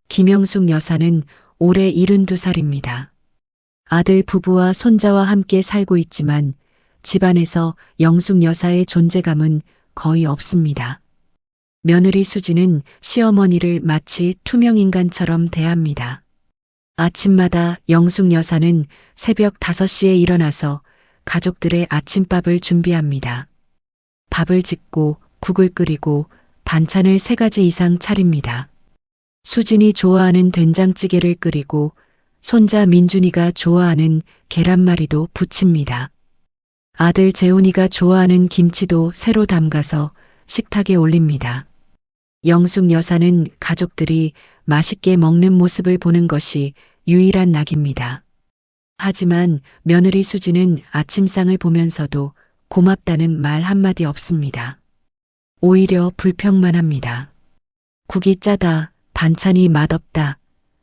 김영숙 여사는 올해 72살입니다. 아들 부부와 손자와 함께 살고 있지만 집안에서 영숙 여사의 존재감은 거의 없습니다. 며느리 수지는 시어머니를 마치 투명인간처럼 대합니다. 아침마다 영숙 여사는 새벽 5시에 일어나서 가족들의 아침밥을 준비합니다. 밥을 짓고 국을 끓이고 반찬을 3가지 이상 차립니다. 수진이 좋아하는 된장찌개를 끓이고 손자 민준이가 좋아하는 계란말이도 부칩니다. 아들 재훈이가 좋아하는 김치도 새로 담가서 식탁에 올립니다. 영숙 여사는 가족들이 맛있게 먹는 모습을 보는 것이 유일한 낙입니다. 하지만 며느리 수지는 아침상을 보면서도 고맙다는 말 한마디 없습니다. 오히려 불평만 합니다. 국이 짜다, 반찬이 맛없다,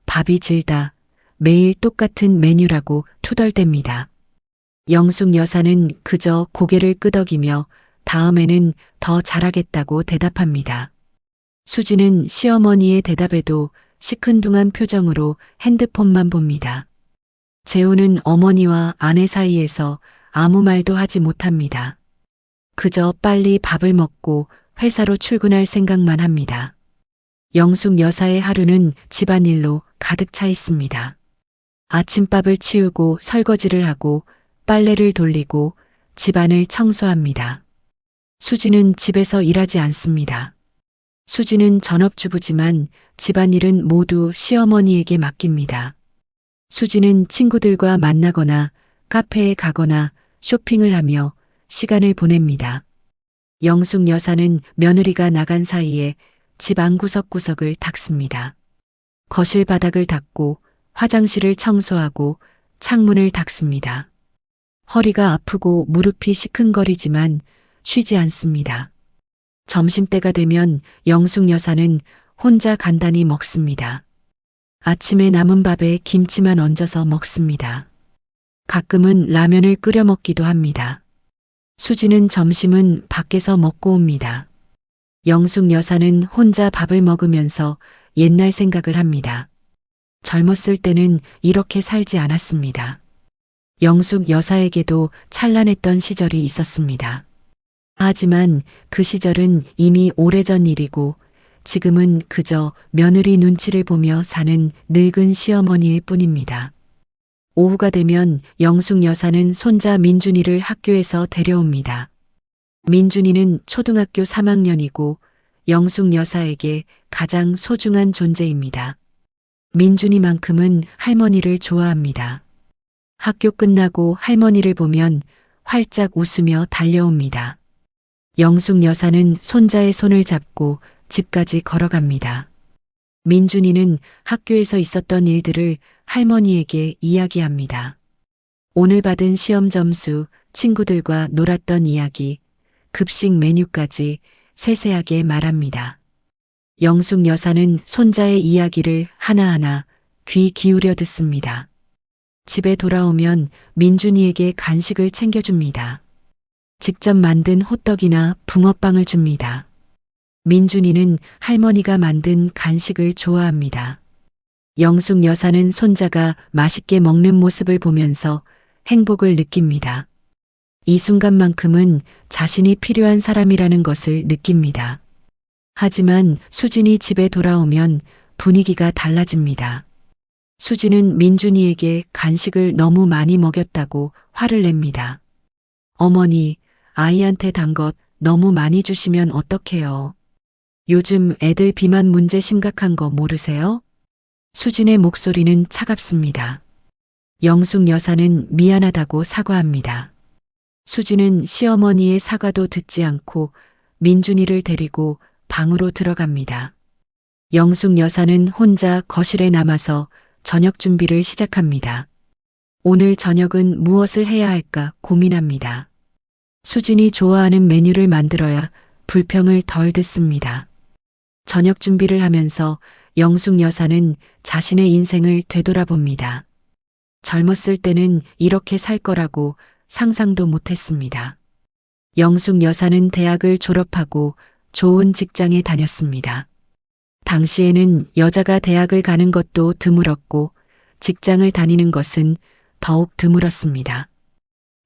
밥이 질다, 매일 똑같은 메뉴라고 투덜댑니다. 영숙 여사는 그저 고개를 끄덕이며 다음에는 더 잘하겠다고 대답합니다. 수지는 시어머니의 대답에도 시큰둥한 표정으로 핸드폰만 봅니다. 재훈은 어머니와 아내 사이에서 아무 말도 하지 못합니다. 그저 빨리 밥을 먹고 회사로 출근할 생각만 합니다. 영숙 여사의 하루는 집안일로 가득 차 있습니다. 아침밥을 치우고 설거지를 하고 빨래를 돌리고 집안을 청소합니다. 수지는 집에서 일하지 않습니다. 수지는 전업주부지만 집안일은 모두 시어머니에게 맡깁니다. 수지는 친구들과 만나거나 카페에 가거나 쇼핑을 하며 시간을 보냅니다. 영숙 여사는 며느리가 나간 사이에 집 안 구석구석을 닦습니다. 거실 바닥을 닦고 화장실을 청소하고 창문을 닦습니다. 허리가 아프고 무릎이 시큰거리지만 쉬지 않습니다. 점심때가 되면 영숙 여사는 혼자 간단히 먹습니다. 아침에 남은 밥에 김치만 얹어서 먹습니다. 가끔은 라면을 끓여 먹기도 합니다. 수지는 점심은 밖에서 먹고 옵니다. 영숙 여사는 혼자 밥을 먹으면서 옛날 생각을 합니다. 젊었을 때는 이렇게 살지 않았습니다. 영숙 여사에게도 찬란했던 시절이 있었습니다. 하지만 그 시절은 이미 오래전 일이고 지금은 그저 며느리 눈치를 보며 사는 늙은 시어머니일 뿐입니다. 오후가 되면 영숙 여사는 손자 민준이를 학교에서 데려옵니다. 민준이는 초등학교 3학년이고 영숙 여사에게 가장 소중한 존재입니다. 민준이만큼은 할머니를 좋아합니다. 학교 끝나고 할머니를 보면 활짝 웃으며 달려옵니다. 영숙 여사는 손자의 손을 잡고 집까지 걸어갑니다. 민준이는 학교에서 있었던 일들을 할머니에게 이야기합니다. 오늘 받은 시험 점수, 친구들과 놀았던 이야기, 급식 메뉴까지 세세하게 말합니다. 영숙 여사는 손자의 이야기를 하나하나 귀 기울여 듣습니다. 집에 돌아오면 민준이에게 간식을 챙겨줍니다. 직접 만든 호떡이나 붕어빵을 줍니다. 민준이는 할머니가 만든 간식을 좋아합니다. 영숙 여사는 손자가 맛있게 먹는 모습을 보면서 행복을 느낍니다. 이 순간만큼은 자신이 필요한 사람이라는 것을 느낍니다. 하지만 수진이 집에 돌아오면 분위기가 달라집니다. 수진은 민준이에게 간식을 너무 많이 먹였다고 화를 냅니다. 어머니, 아이한테 단 것 너무 많이 주시면 어떡해요? 요즘 애들 비만 문제 심각한 거 모르세요? 수진의 목소리는 차갑습니다. 영숙 여사는 미안하다고 사과합니다. 수진은 시어머니의 사과도 듣지 않고 민준이를 데리고 방으로 들어갑니다. 영숙 여사는 혼자 거실에 남아서 저녁 준비를 시작합니다. 오늘 저녁은 무엇을 해야 할까 고민합니다. 수진이 좋아하는 메뉴를 만들어야 불평을 덜 듣습니다. 저녁 준비를 하면서 영숙 여사는 자신의 인생을 되돌아봅니다. 젊었을 때는 이렇게 살 거라고 상상도 못했습니다. 영숙 여사는 대학을 졸업하고 좋은 직장에 다녔습니다. 당시에는 여자가 대학을 가는 것도 드물었고 직장을 다니는 것은 더욱 드물었습니다.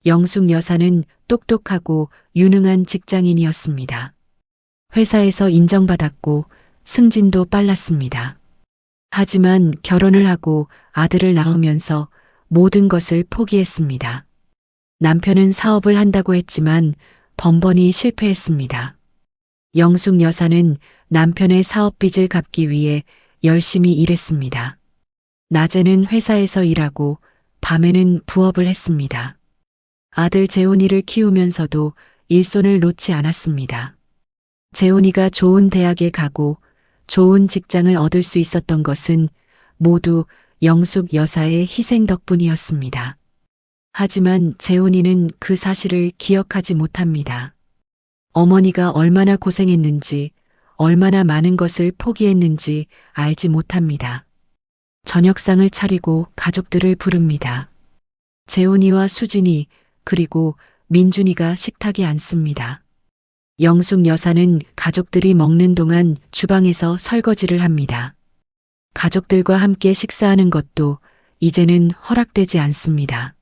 영숙 여사는 똑똑하고 유능한 직장인이었습니다. 회사에서 인정받았고 승진도 빨랐습니다. 하지만 결혼을 하고 아들을 낳으면서 모든 것을 포기했습니다. 남편은 사업을 한다고 했지만 번번이 실패했습니다. 영숙 여사는 남편의 사업 빚을 갚기 위해 열심히 일했습니다. 낮에는 회사에서 일하고 밤에는 부업을 했습니다. 아들 재훈이를 키우면서도 일손을 놓지 않았습니다. 재훈이가 좋은 대학에 가고 좋은 직장을 얻을 수 있었던 것은 모두 영숙 여사의 희생 덕분이었습니다. 하지만 재훈이는 그 사실을 기억하지 못합니다. 어머니가 얼마나 고생했는지, 얼마나 많은 것을 포기했는지 알지 못합니다. 저녁상을 차리고 가족들을 부릅니다. 재훈이와 수진이 그리고 민준이가 식탁에 앉습니다. 영숙 여사는 가족들이 먹는 동안 주방에서 설거지를 합니다. 가족들과 함께 식사하는 것도 이제는 허락되지 않습니다.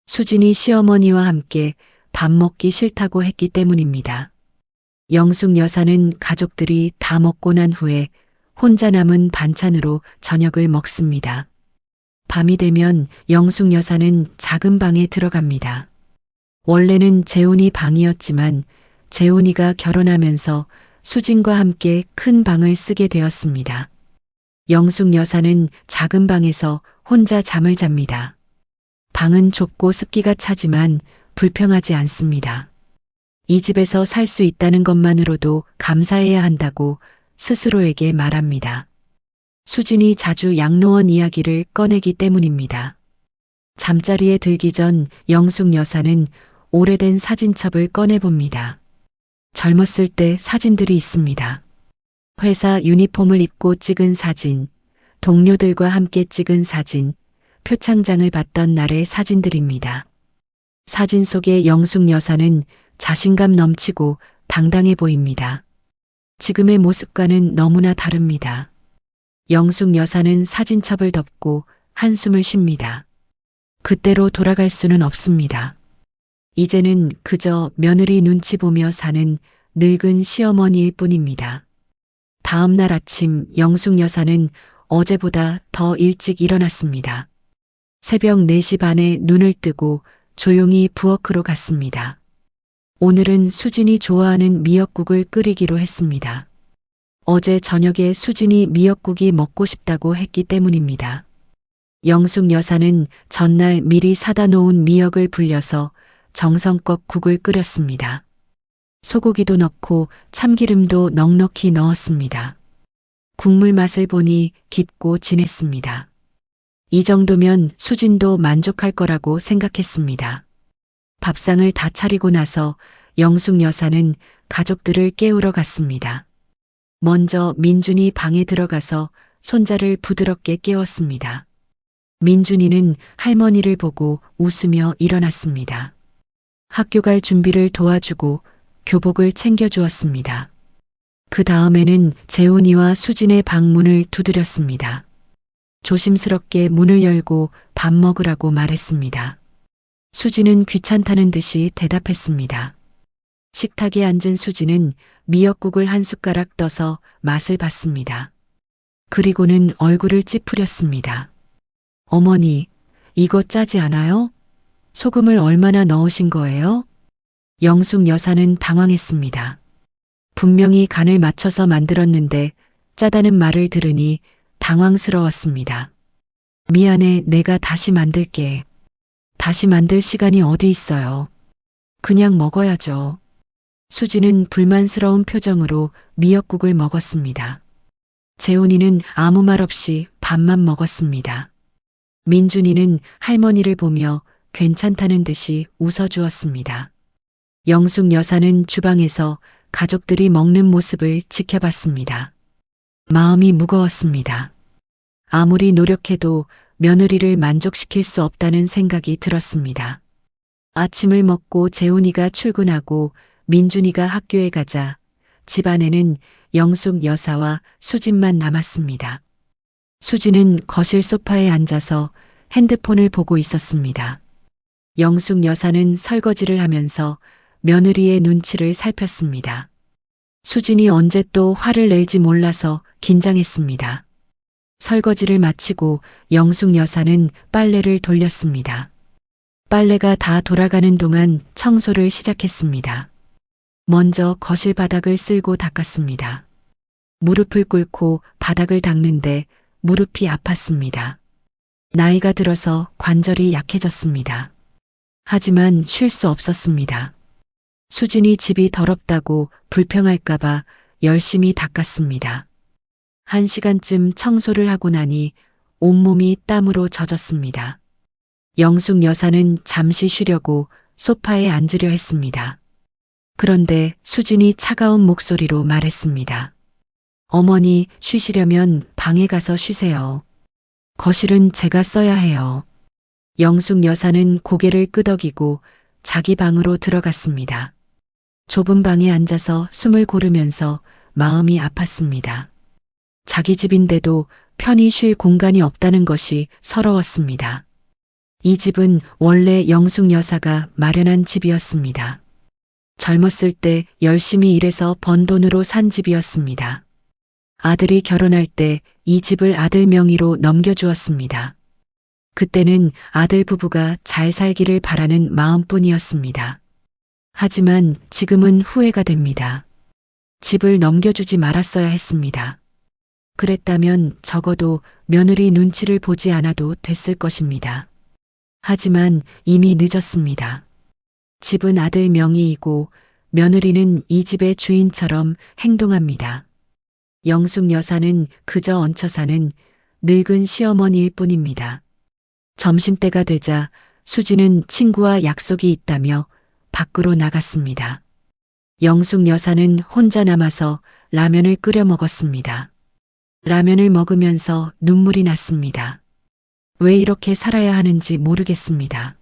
수진이 시어머니와 함께 밥 먹기 싫다고 했기 때문입니다. 영숙 여사는 가족들이 다 먹고 난 후에 혼자 남은 반찬으로 저녁을 먹습니다. 밤이 되면 영숙 여사는 작은 방에 들어갑니다. 원래는 재훈이 방이었지만 재훈이가 결혼하면서 수진과 함께 큰 방을 쓰게 되었습니다. 영숙 여사는 작은 방에서 혼자 잠을 잡니다. 방은 좁고 습기가 차지만 불평하지 않습니다. 이 집에서 살 수 있다는 것만으로도 감사해야 한다고 스스로에게 말합니다. 수진이 자주 양로원 이야기를 꺼내기 때문입니다. 잠자리에 들기 전 영숙 여사는 오래된 사진첩을 꺼내봅니다. 젊었을 때 사진들이 있습니다. 회사 유니폼을 입고 찍은 사진, 동료들과 함께 찍은 사진, 표창장을 받던 날의 사진들입니다. 사진 속의 영숙 여사는 자신감 넘치고 당당해 보입니다. 지금의 모습과는 너무나 다릅니다. 영숙 여사는 사진첩을 덮고 한숨을 쉽니다. 그때로 돌아갈 수는 없습니다. 이제는 그저 며느리 눈치 보며 사는 늙은 시어머니일 뿐입니다. 다음 날 아침 영숙 여사는 어제보다 더 일찍 일어났습니다. 새벽 4시 반에 눈을 뜨고 조용히 부엌으로 갔습니다. 오늘은 수진이 좋아하는 미역국을 끓이기로 했습니다. 어제 저녁에 수진이 미역국이 먹고 싶다고 했기 때문입니다. 영숙 여사는 전날 미리 사다 놓은 미역을 불려서 정성껏 국을 끓였습니다. 소고기도 넣고 참기름도 넉넉히 넣었습니다. 국물 맛을 보니 깊고 진했습니다. 이 정도면 수진도 만족할 거라고 생각했습니다. 밥상을 다 차리고 나서 영숙 여사는 가족들을 깨우러 갔습니다. 먼저 민준이 방에 들어가서 손자를 부드럽게 깨웠습니다. 민준이는 할머니를 보고 웃으며 일어났습니다. 학교 갈 준비를 도와주고 교복을 챙겨주었습니다. 그 다음에는 재훈이와 수진의 방문을 두드렸습니다. 조심스럽게 문을 열고 밥 먹으라고 말했습니다. 수진은 귀찮다는 듯이 대답했습니다. 식탁에 앉은 수진은 미역국을 한 숟가락 떠서 맛을 봤습니다. 그리고는 얼굴을 찌푸렸습니다. 어머니, 이거 짜지 않아요? 소금을 얼마나 넣으신 거예요? 영숙 여사는 당황했습니다. 분명히 간을 맞춰서 만들었는데 짜다는 말을 들으니 당황스러웠습니다. 미안해, 내가 다시 만들게. 다시 만들 시간이 어디 있어요. 그냥 먹어야죠. 수지는 불만스러운 표정으로 미역국을 먹었습니다. 재훈이는 아무 말 없이 밥만 먹었습니다. 민준이는 할머니를 보며 괜찮다는 듯이 웃어주었습니다. 영숙 여사는 주방에서 가족들이 먹는 모습을 지켜봤습니다. 마음이 무거웠습니다. 아무리 노력해도 며느리를 만족시킬 수 없다는 생각이 들었습니다. 아침을 먹고 재훈이가 출근하고 민준이가 학교에 가자 집 안에는 영숙 여사와 수진만 남았습니다. 수진은 거실 소파에 앉아서 핸드폰을 보고 있었습니다. 영숙 여사는 설거지를 하면서 며느리의 눈치를 살폈습니다. 수진이 언제 또 화를 낼지 몰라서 긴장했습니다. 설거지를 마치고 영숙 여사는 빨래를 돌렸습니다. 빨래가 다 돌아가는 동안 청소를 시작했습니다. 먼저 거실 바닥을 쓸고 닦았습니다. 무릎을 꿇고 바닥을 닦는데 무릎이 아팠습니다. 나이가 들어서 관절이 약해졌습니다. 하지만 쉴 수 없었습니다. 수진이 집이 더럽다고 불평할까봐 열심히 닦았습니다. 1시간쯤 청소를 하고 나니 온몸이 땀으로 젖었습니다. 영숙 여사는 잠시 쉬려고 소파에 앉으려 했습니다. 그런데 수진이 차가운 목소리로 말했습니다. 어머니, 쉬시려면 방에 가서 쉬세요. 거실은 제가 써야 해요. 영숙 여사는 고개를 끄덕이고 자기 방으로 들어갔습니다. 좁은 방에 앉아서 숨을 고르면서 마음이 아팠습니다. 자기 집인데도 편히 쉴 공간이 없다는 것이 서러웠습니다. 이 집은 원래 영숙 여사가 마련한 집이었습니다. 젊었을 때 열심히 일해서 번 돈으로 산 집이었습니다. 아들이 결혼할 때 이 집을 아들 명의로 넘겨주었습니다. 그때는 아들 부부가 잘 살기를 바라는 마음뿐이었습니다. 하지만 지금은 후회가 됩니다. 집을 넘겨주지 말았어야 했습니다. 그랬다면 적어도 며느리 눈치를 보지 않아도 됐을 것입니다. 하지만 이미 늦었습니다. 집은 아들 명의이고 며느리는 이 집의 주인처럼 행동합니다. 영숙 여사는 그저 얹혀 사는 늙은 시어머니일 뿐입니다. 점심때가 되자 수지는 친구와 약속이 있다며 밖으로 나갔습니다. 영숙 여사는 혼자 남아서 라면을 끓여 먹었습니다. 라면을 먹으면서 눈물이 났습니다. 왜 이렇게 살아야 하는지 모르겠습니다.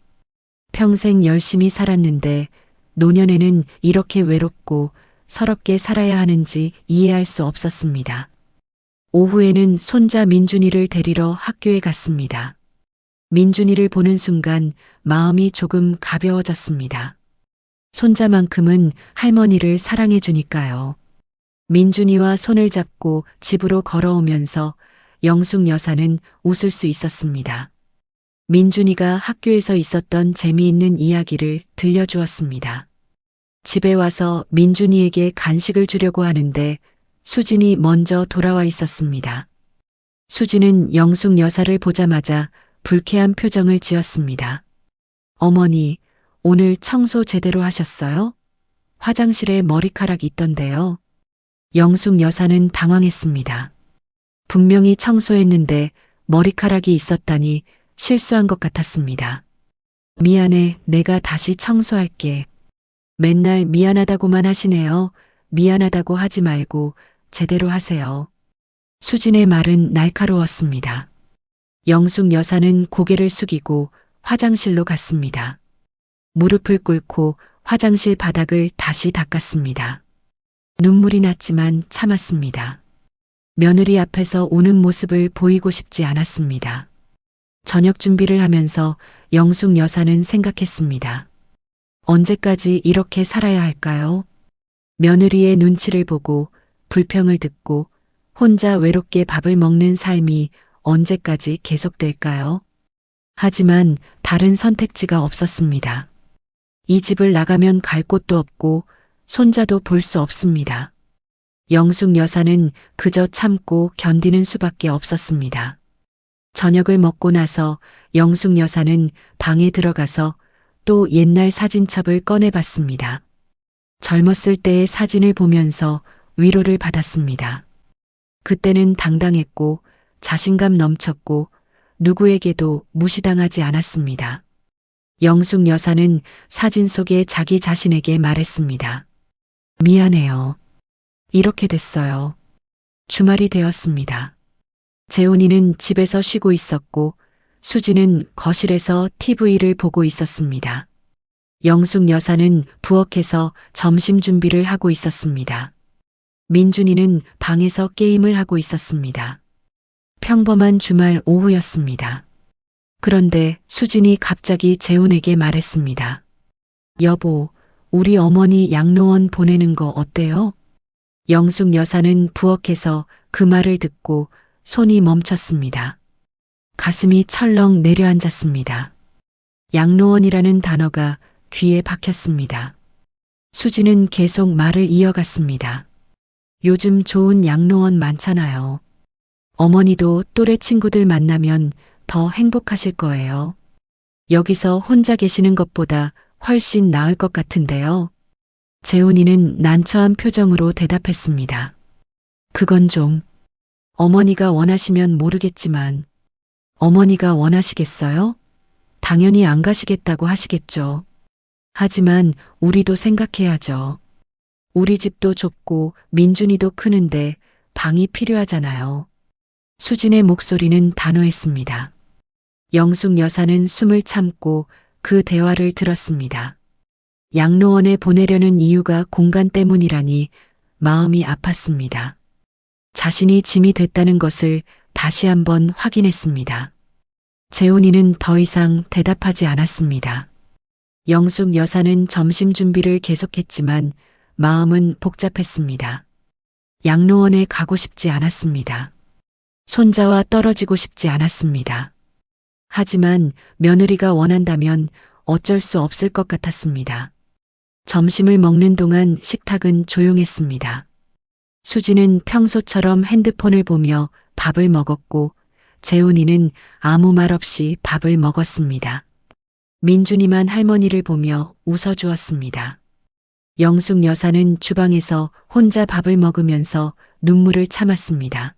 평생 열심히 살았는데 노년에는 이렇게 외롭고 서럽게 살아야 하는지 이해할 수 없었습니다. 오후에는 손자 민준이를 데리러 학교에 갔습니다. 민준이를 보는 순간 마음이 조금 가벼워졌습니다. 손자만큼은 할머니를 사랑해 주니까요. 민준이와 손을 잡고 집으로 걸어오면서 영숙 여사는 웃을 수 있었습니다. 민준이가 학교에서 있었던 재미있는 이야기를 들려주었습니다. 집에 와서 민준이에게 간식을 주려고 하는데 수진이 먼저 돌아와 있었습니다. 수진은 영숙 여사를 보자마자 불쾌한 표정을 지었습니다. 어머니, 오늘 청소 제대로 하셨어요? 화장실에 머리카락 있던데요. 영숙 여사는 당황했습니다. 분명히 청소했는데 머리카락이 있었다니 실수한 것 같았습니다. 미안해, 내가 다시 청소할게. 맨날 미안하다고만 하시네요. 미안하다고 하지 말고 제대로 하세요. 수진의 말은 날카로웠습니다. 영숙 여사는 고개를 숙이고 화장실로 갔습니다. 무릎을 꿇고 화장실 바닥을 다시 닦았습니다. 눈물이 났지만 참았습니다. 며느리 앞에서 우는 모습을 보이고 싶지 않았습니다. 저녁 준비를 하면서 영숙 여사는 생각했습니다. 언제까지 이렇게 살아야 할까요? 며느리의 눈치를 보고 불평을 듣고 혼자 외롭게 밥을 먹는 삶이 언제까지 계속될까요? 하지만 다른 선택지가 없었습니다. 이 집을 나가면 갈 곳도 없고 손자도 볼 수 없습니다. 영숙 여사는 그저 참고 견디는 수밖에 없었습니다. 저녁을 먹고 나서 영숙 여사는 방에 들어가서 또 옛날 사진첩을 꺼내봤습니다. 젊었을 때의 사진을 보면서 위로를 받았습니다. 그때는 당당했고 자신감 넘쳤고 누구에게도 무시당하지 않았습니다. 영숙 여사는 사진 속의 자기 자신에게 말했습니다. 미안해요. 이렇게 됐어요. 주말이 되었습니다. 재훈이는 집에서 쉬고 있었고 수지는 거실에서 TV를 보고 있었습니다. 영숙 여사는 부엌에서 점심 준비를 하고 있었습니다. 민준이는 방에서 게임을 하고 있었습니다. 평범한 주말 오후였습니다. 그런데 수진이 갑자기 재훈에게 말했습니다. 여보, 우리 어머니 양로원 보내는 거 어때요? 영숙 여사는 부엌에서 그 말을 듣고 손이 멈췄습니다. 가슴이 철렁 내려앉았습니다. 양로원이라는 단어가 귀에 박혔습니다. 수지는 계속 말을 이어갔습니다. 요즘 좋은 양로원 많잖아요. 어머니도 또래 친구들 만나면 더 행복하실 거예요. 여기서 혼자 계시는 것보다 훨씬 나을 것 같은데요. 재훈이는 난처한 표정으로 대답했습니다. 그건 좀 어머니가 원하시면 모르겠지만 어머니가 원하시겠어요? 당연히 안 가시겠다고 하시겠죠. 하지만 우리도 생각해야죠. 우리 집도 좁고 민준이도 크는데 방이 필요하잖아요. 수진의 목소리는 단호했습니다. 영숙 여사는 숨을 참고 그 대화를 들었습니다. 양로원에 보내려는 이유가 공간 때문이라니 마음이 아팠습니다. 자신이 짐이 됐다는 것을 다시 한번 확인했습니다. 재훈이는 더 이상 대답하지 않았습니다. 영숙 여사는 점심 준비를 계속했지만 마음은 복잡했습니다. 양로원에 가고 싶지 않았습니다. 손자와 떨어지고 싶지 않았습니다. 하지만 며느리가 원한다면 어쩔 수 없을 것 같았습니다. 점심을 먹는 동안 식탁은 조용했습니다. 수지는 평소처럼 핸드폰을 보며 밥을 먹었고 재훈이는 아무 말 없이 밥을 먹었습니다. 민준이만 할머니를 보며 웃어주었습니다. 영숙 여사는 주방에서 혼자 밥을 먹으면서 눈물을 참았습니다.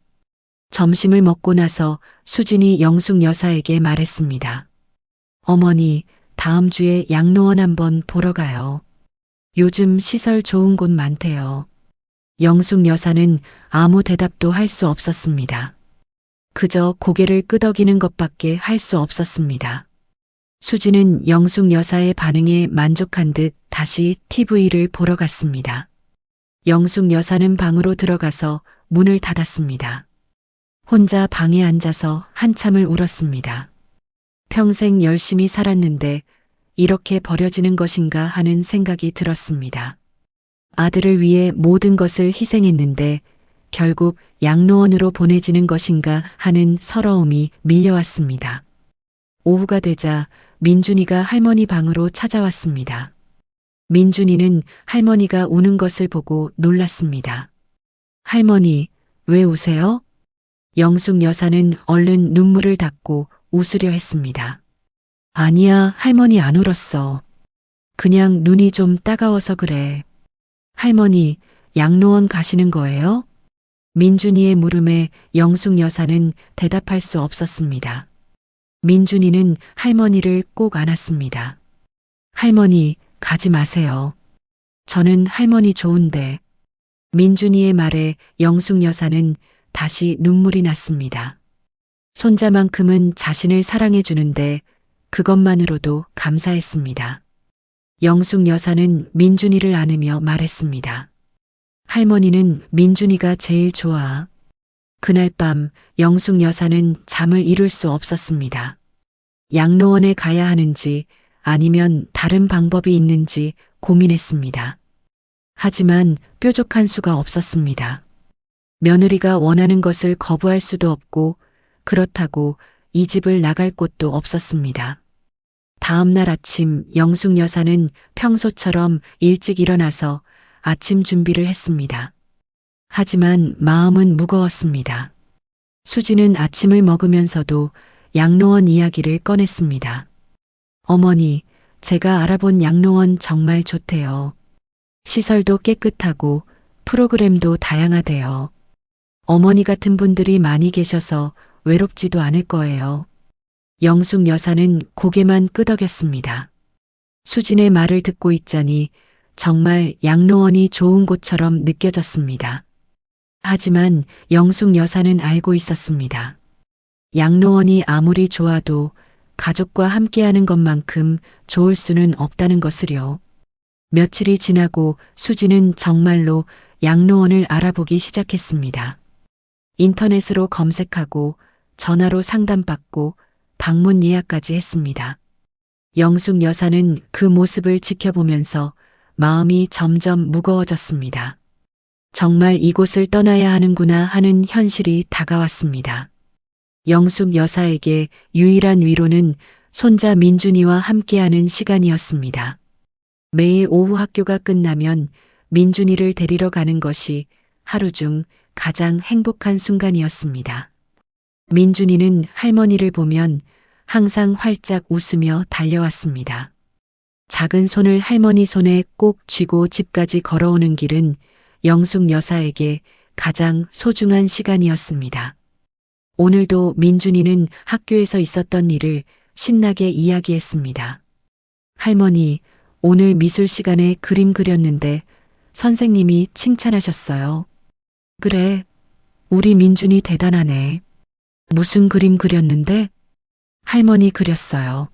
점심을 먹고 나서 수진이 영숙 여사에게 말했습니다. 어머니, 다음 주에 양로원 한번 보러 가요. 요즘 시설 좋은 곳 많대요. 영숙 여사는 아무 대답도 할 수 없었습니다. 그저 고개를 끄덕이는 것밖에 할 수 없었습니다. 수지는 영숙 여사의 반응에 만족한 듯 다시 TV를 보러 갔습니다. 영숙 여사는 방으로 들어가서 문을 닫았습니다. 혼자 방에 앉아서 한참을 울었습니다. 평생 열심히 살았는데 이렇게 버려지는 것인가 하는 생각이 들었습니다. 아들을 위해 모든 것을 희생했는데 결국 양로원으로 보내지는 것인가 하는 서러움이 밀려왔습니다. 오후가 되자 민준이가 할머니 방으로 찾아왔습니다. 민준이는 할머니가 우는 것을 보고 놀랐습니다. 할머니, 왜 우세요? 영숙 여사는 얼른 눈물을 닦고 웃으려 했습니다. 아니야, 할머니 안 울었어. 그냥 눈이 좀 따가워서 그래. 할머니, 양로원 가시는 거예요? 민준이의 물음에 영숙 여사는 대답할 수 없었습니다. 민준이는 할머니를 꼭 안았습니다. 할머니, 가지 마세요. 저는 할머니 좋은데. 민준이의 말에 영숙 여사는 다시 눈물이 났습니다. 손자만큼은 자신을 사랑해 주는데 그것만으로도 감사했습니다. 영숙 여사는 민준이를 안으며 말했습니다. 할머니는 민준이가 제일 좋아. 그날 밤 영숙 여사는 잠을 이룰 수 없었습니다. 양로원에 가야 하는지 아니면 다른 방법이 있는지 고민했습니다. 하지만 뾰족한 수가 없었습니다. 며느리가 원하는 것을 거부할 수도 없고 그렇다고 이 집을 나갈 곳도 없었습니다. 다음 날 아침 영숙 여사는 평소처럼 일찍 일어나서 아침 준비를 했습니다. 하지만 마음은 무거웠습니다. 수지는 아침을 먹으면서도 양로원 이야기를 꺼냈습니다. 어머니, 제가 알아본 양로원 정말 좋대요. 시설도 깨끗하고 프로그램도 다양하대요. 어머니 같은 분들이 많이 계셔서 외롭지도 않을 거예요. 영숙 여사는 고개만 끄덕였습니다. 수진의 말을 듣고 있자니 정말 양로원이 좋은 곳처럼 느껴졌습니다. 하지만 영숙 여사는 알고 있었습니다. 양로원이 아무리 좋아도 가족과 함께하는 것만큼 좋을 수는 없다는 것을요. 며칠이 지나고 수지는 정말로 양로원을 알아보기 시작했습니다. 인터넷으로 검색하고 전화로 상담받고 방문 예약까지 했습니다. 영숙 여사는 그 모습을 지켜보면서 마음이 점점 무거워졌습니다. 정말 이곳을 떠나야 하는구나 하는 현실이 다가왔습니다. 영숙 여사에게 유일한 위로는 손자 민준이와 함께하는 시간이었습니다. 매일 오후 학교가 끝나면 민준이를 데리러 가는 것이 하루 중 가장 행복한 순간이었습니다. 민준이는 할머니를 보면 항상 활짝 웃으며 달려왔습니다. 작은 손을 할머니 손에 꼭 쥐고 집까지 걸어오는 길은 영숙 여사에게 가장 소중한 시간이었습니다. 오늘도 민준이는 학교에서 있었던 일을 신나게 이야기했습니다. 할머니, 오늘 미술 시간에 그림 그렸는데 선생님이 칭찬하셨어요. 그래, 우리 민준이 대단하네. 무슨 그림 그렸는데? 할머니 그렸어요.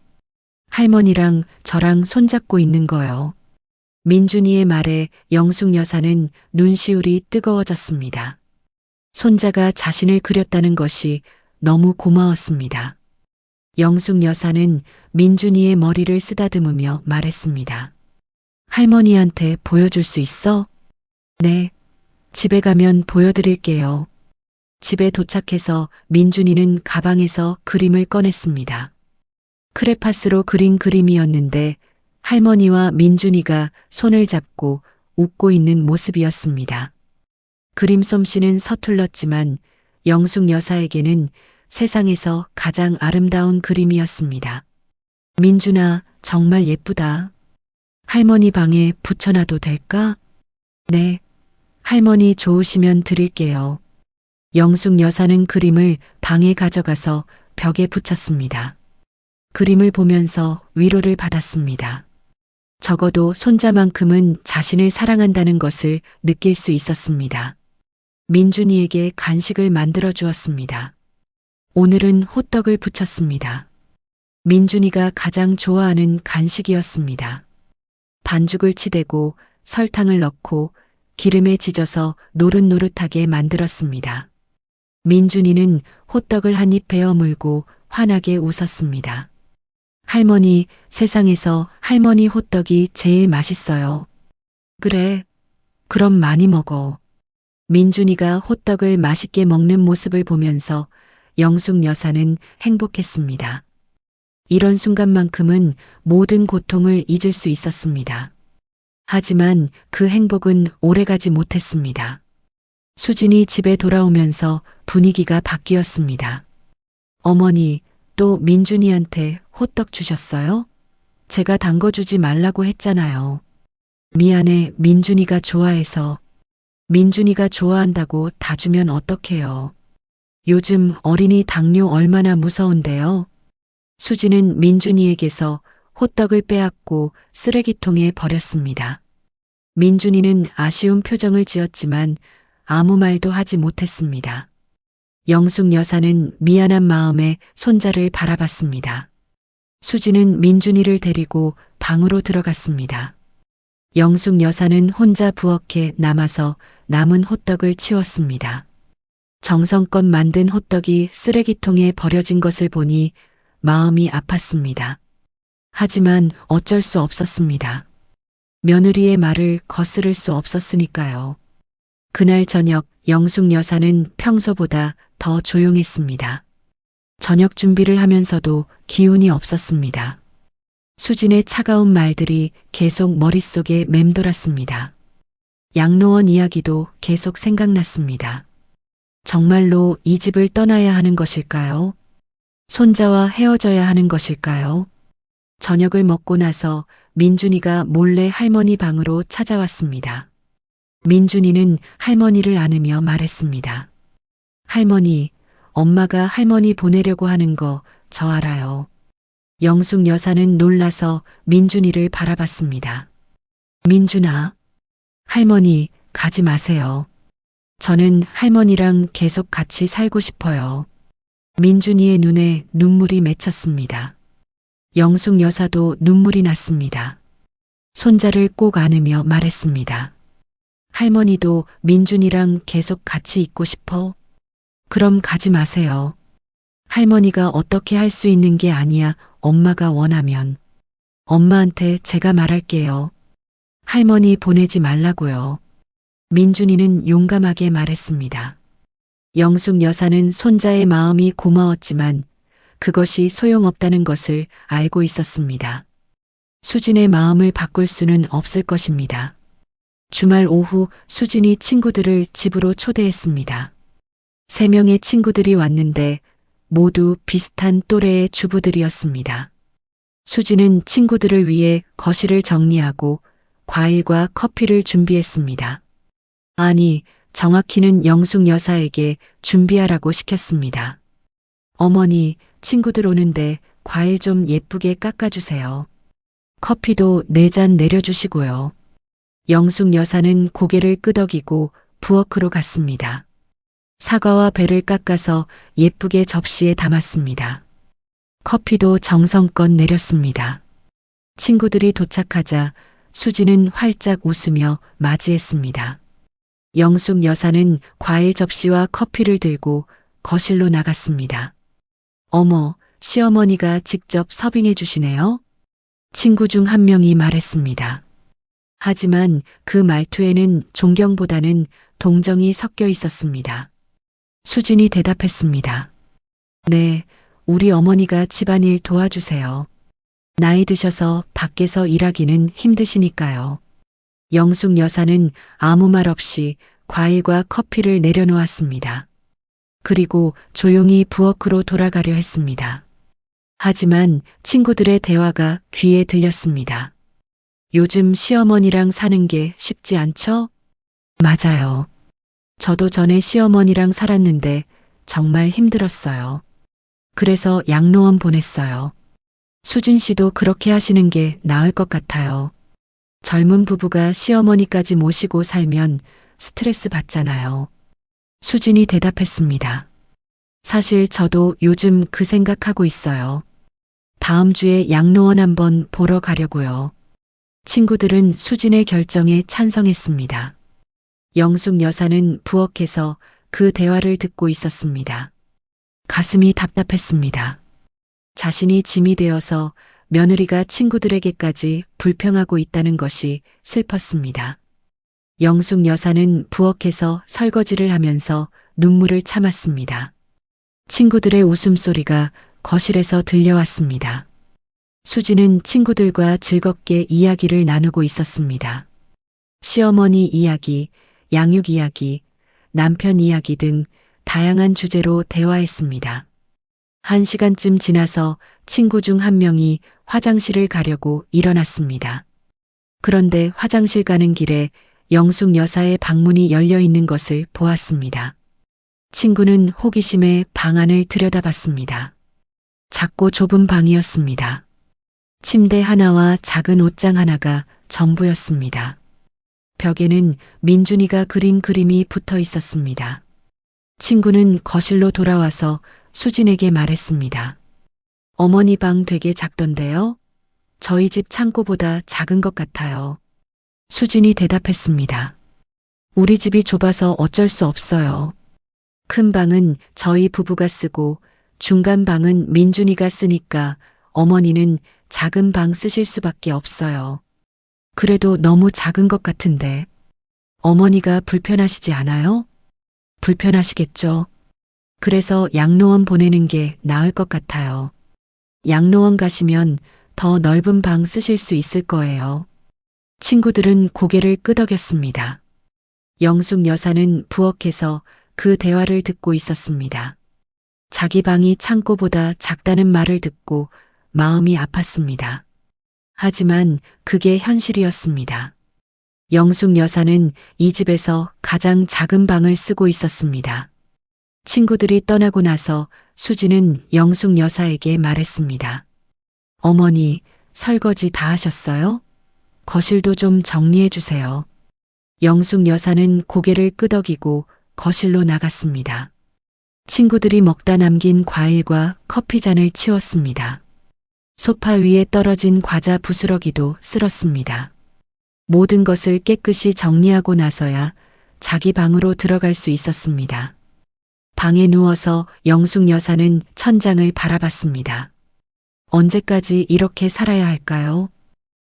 할머니랑 저랑 손잡고 있는 거요. 민준이의 말에 영숙 여사는 눈시울이 뜨거워졌습니다. 손자가 자신을 그렸다는 것이 너무 고마웠습니다. 영숙 여사는 민준이의 머리를 쓰다듬으며 말했습니다. 할머니한테 보여줄 수 있어? 네, 집에 가면 보여드릴게요. 집에 도착해서 민준이는 가방에서 그림을 꺼냈습니다. 크레파스로 그린 그림이었는데 할머니와 민준이가 손을 잡고 웃고 있는 모습이었습니다. 그림 솜씨는 서툴렀지만 영숙 여사에게는 세상에서 가장 아름다운 그림이었습니다. 민준아, 정말 예쁘다. 할머니 방에 붙여놔도 될까? 네, 할머니 좋으시면 드릴게요. 영숙 여사는 그림을 방에 가져가서 벽에 붙였습니다. 그림을 보면서 위로를 받았습니다. 적어도 손자만큼은 자신을 사랑한다는 것을 느낄 수 있었습니다. 민준이에게 간식을 만들어 주었습니다. 오늘은 호떡을 부쳤습니다. 민준이가 가장 좋아하는 간식이었습니다. 반죽을 치대고 설탕을 넣고 기름에 지져서 노릇노릇하게 만들었습니다. 민준이는 호떡을 한 입 베어 물고 환하게 웃었습니다. 할머니, 세상에서 할머니 호떡이 제일 맛있어요. 그래, 그럼 많이 먹어. 민준이가 호떡을 맛있게 먹는 모습을 보면서 영숙 여사는 행복했습니다. 이런 순간만큼은 모든 고통을 잊을 수 있었습니다. 하지만 그 행복은 오래가지 못했습니다. 수진이 집에 돌아오면서 분위기가 바뀌었습니다. 어머니, 또 민준이한테 호떡 주셨어요? 제가 담궈주지 말라고 했잖아요. 미안해, 민준이가 좋아해서. 민준이가 좋아한다고 다 주면 어떡해요. 요즘 어린이 당뇨 얼마나 무서운데요. 수지는 민준이에게서 호떡을 빼앗고 쓰레기통에 버렸습니다. 민준이는 아쉬운 표정을 지었지만 아무 말도 하지 못했습니다. 영숙 여사는 미안한 마음에 손자를 바라봤습니다. 수지는 민준이를 데리고 방으로 들어갔습니다. 영숙 여사는 혼자 부엌에 남아서 남은 호떡을 치웠습니다. 정성껏 만든 호떡이 쓰레기통에 버려진 것을 보니 마음이 아팠습니다. 하지만 어쩔 수 없었습니다. 며느리의 말을 거스를 수 없었으니까요. 그날 저녁 영숙 여사는 평소보다 더 조용했습니다. 저녁 준비를 하면서도 기운이 없었습니다. 수진의 차가운 말들이 계속 머릿속에 맴돌았습니다. 양로원 이야기도 계속 생각났습니다. 정말로 이 집을 떠나야 하는 것일까요? 손자와 헤어져야 하는 것일까요? 저녁을 먹고 나서 민준이가 몰래 할머니 방으로 찾아왔습니다. 민준이는 할머니를 안으며 말했습니다. 할머니, 엄마가 할머니 보내려고 하는 거 저 알아요. 영숙 여사는 놀라서 민준이를 바라봤습니다. 민준아, 할머니 가지 마세요. 저는 할머니랑 계속 같이 살고 싶어요. 민준이의 눈에 눈물이 맺혔습니다. 영숙 여사도 눈물이 났습니다. 손자를 꼭 안으며 말했습니다. 할머니도 민준이랑 계속 같이 있고 싶어? 그럼 가지 마세요. 할머니가 어떻게 할 수 있는 게 아니야. 엄마가 원하면. 엄마한테 제가 말할게요. 할머니 보내지 말라고요. 민준이는 용감하게 말했습니다. 영숙 여사는 손자의 마음이 고마웠지만 그것이 소용없다는 것을 알고 있었습니다. 수진의 마음을 바꿀 수는 없을 것입니다. 주말 오후 수진이 친구들을 집으로 초대했습니다. 3명의 친구들이 왔는데 모두 비슷한 또래의 주부들이었습니다. 수진은 친구들을 위해 거실을 정리하고 과일과 커피를 준비했습니다. 아니, 정확히는 영숙 여사에게 준비하라고 시켰습니다. 어머니, 친구들 오는데 과일 좀 예쁘게 깎아주세요. 커피도 4잔 내려주시고요. 영숙 여사는 고개를 끄덕이고 부엌으로 갔습니다. 사과와 배를 깎아서 예쁘게 접시에 담았습니다. 커피도 정성껏 내렸습니다. 친구들이 도착하자 수지는 활짝 웃으며 맞이했습니다. 영숙 여사는 과일 접시와 커피를 들고 거실로 나갔습니다. 어머, 시어머니가 직접 서빙해 주시네요? 친구 중 한 명이 말했습니다. 하지만 그 말투에는 존경보다는 동정이 섞여 있었습니다. 수진이 대답했습니다. 네, 우리 어머니가 집안일 도와주세요. 나이 드셔서 밖에서 일하기는 힘드시니까요. 영숙 여사는 아무 말 없이 과일과 커피를 내려놓았습니다. 그리고 조용히 부엌으로 돌아가려 했습니다. 하지만 친구들의 대화가 귀에 들렸습니다. 요즘 시어머니랑 사는 게 쉽지 않죠? 맞아요. 저도 전에 시어머니랑 살았는데 정말 힘들었어요. 그래서 양로원 보냈어요. 수진 씨도 그렇게 하시는 게 나을 것 같아요. 젊은 부부가 시어머니까지 모시고 살면 스트레스 받잖아요. 수진이 대답했습니다. 사실 저도 요즘 그 생각하고 있어요. 다음 주에 양로원 한번 보러 가려고요. 친구들은 수진의 결정에 찬성했습니다. 영숙 여사는 부엌에서 그 대화를 듣고 있었습니다. 가슴이 답답했습니다. 자신이 짐이 되어서 며느리가 친구들에게까지 불평하고 있다는 것이 슬펐습니다. 영숙 여사는 부엌에서 설거지를 하면서 눈물을 참았습니다. 친구들의 웃음소리가 거실에서 들려왔습니다. 수지는 친구들과 즐겁게 이야기를 나누고 있었습니다. 시어머니 이야기, 양육 이야기, 남편 이야기 등 다양한 주제로 대화했습니다. 1시간쯤 지나서 친구 중 한 명이 화장실을 가려고 일어났습니다. 그런데 화장실 가는 길에 영숙 여사의 방문이 열려 있는 것을 보았습니다. 친구는 호기심에 방 안을 들여다봤습니다. 작고 좁은 방이었습니다. 침대 하나와 작은 옷장 하나가 전부였습니다. 벽에는 민준이가 그린 그림이 붙어 있었습니다. 친구는 거실로 돌아와서 수진에게 말했습니다. 어머니 방 되게 작던데요? 저희 집 창고보다 작은 것 같아요. 수진이 대답했습니다. 우리 집이 좁아서 어쩔 수 없어요. 큰 방은 저희 부부가 쓰고 중간 방은 민준이가 쓰니까 어머니는 작은 방 쓰실 수밖에 없어요. 그래도 너무 작은 것 같은데 어머니가 불편하시지 않아요? 불편하시겠죠. 그래서 양로원 보내는 게 나을 것 같아요. 양로원 가시면 더 넓은 방 쓰실 수 있을 거예요. 친구들은 고개를 끄덕였습니다. 영숙 여사는 부엌에서 그 대화를 듣고 있었습니다. 자기 방이 창고보다 작다는 말을 듣고 마음이 아팠습니다. 하지만 그게 현실이었습니다. 영숙 여사는 이 집에서 가장 작은 방을 쓰고 있었습니다. 친구들이 떠나고 나서 수지는 영숙 여사에게 말했습니다. 어머니, 설거지 다 하셨어요? 거실도 좀 정리해 주세요. 영숙 여사는 고개를 끄덕이고 거실로 나갔습니다. 친구들이 먹다 남긴 과일과 커피잔을 치웠습니다. 소파 위에 떨어진 과자 부스러기도 쓸었습니다. 모든 것을 깨끗이 정리하고 나서야 자기 방으로 들어갈 수 있었습니다. 방에 누워서 영숙 여사는 천장을 바라봤습니다. 언제까지 이렇게 살아야 할까요?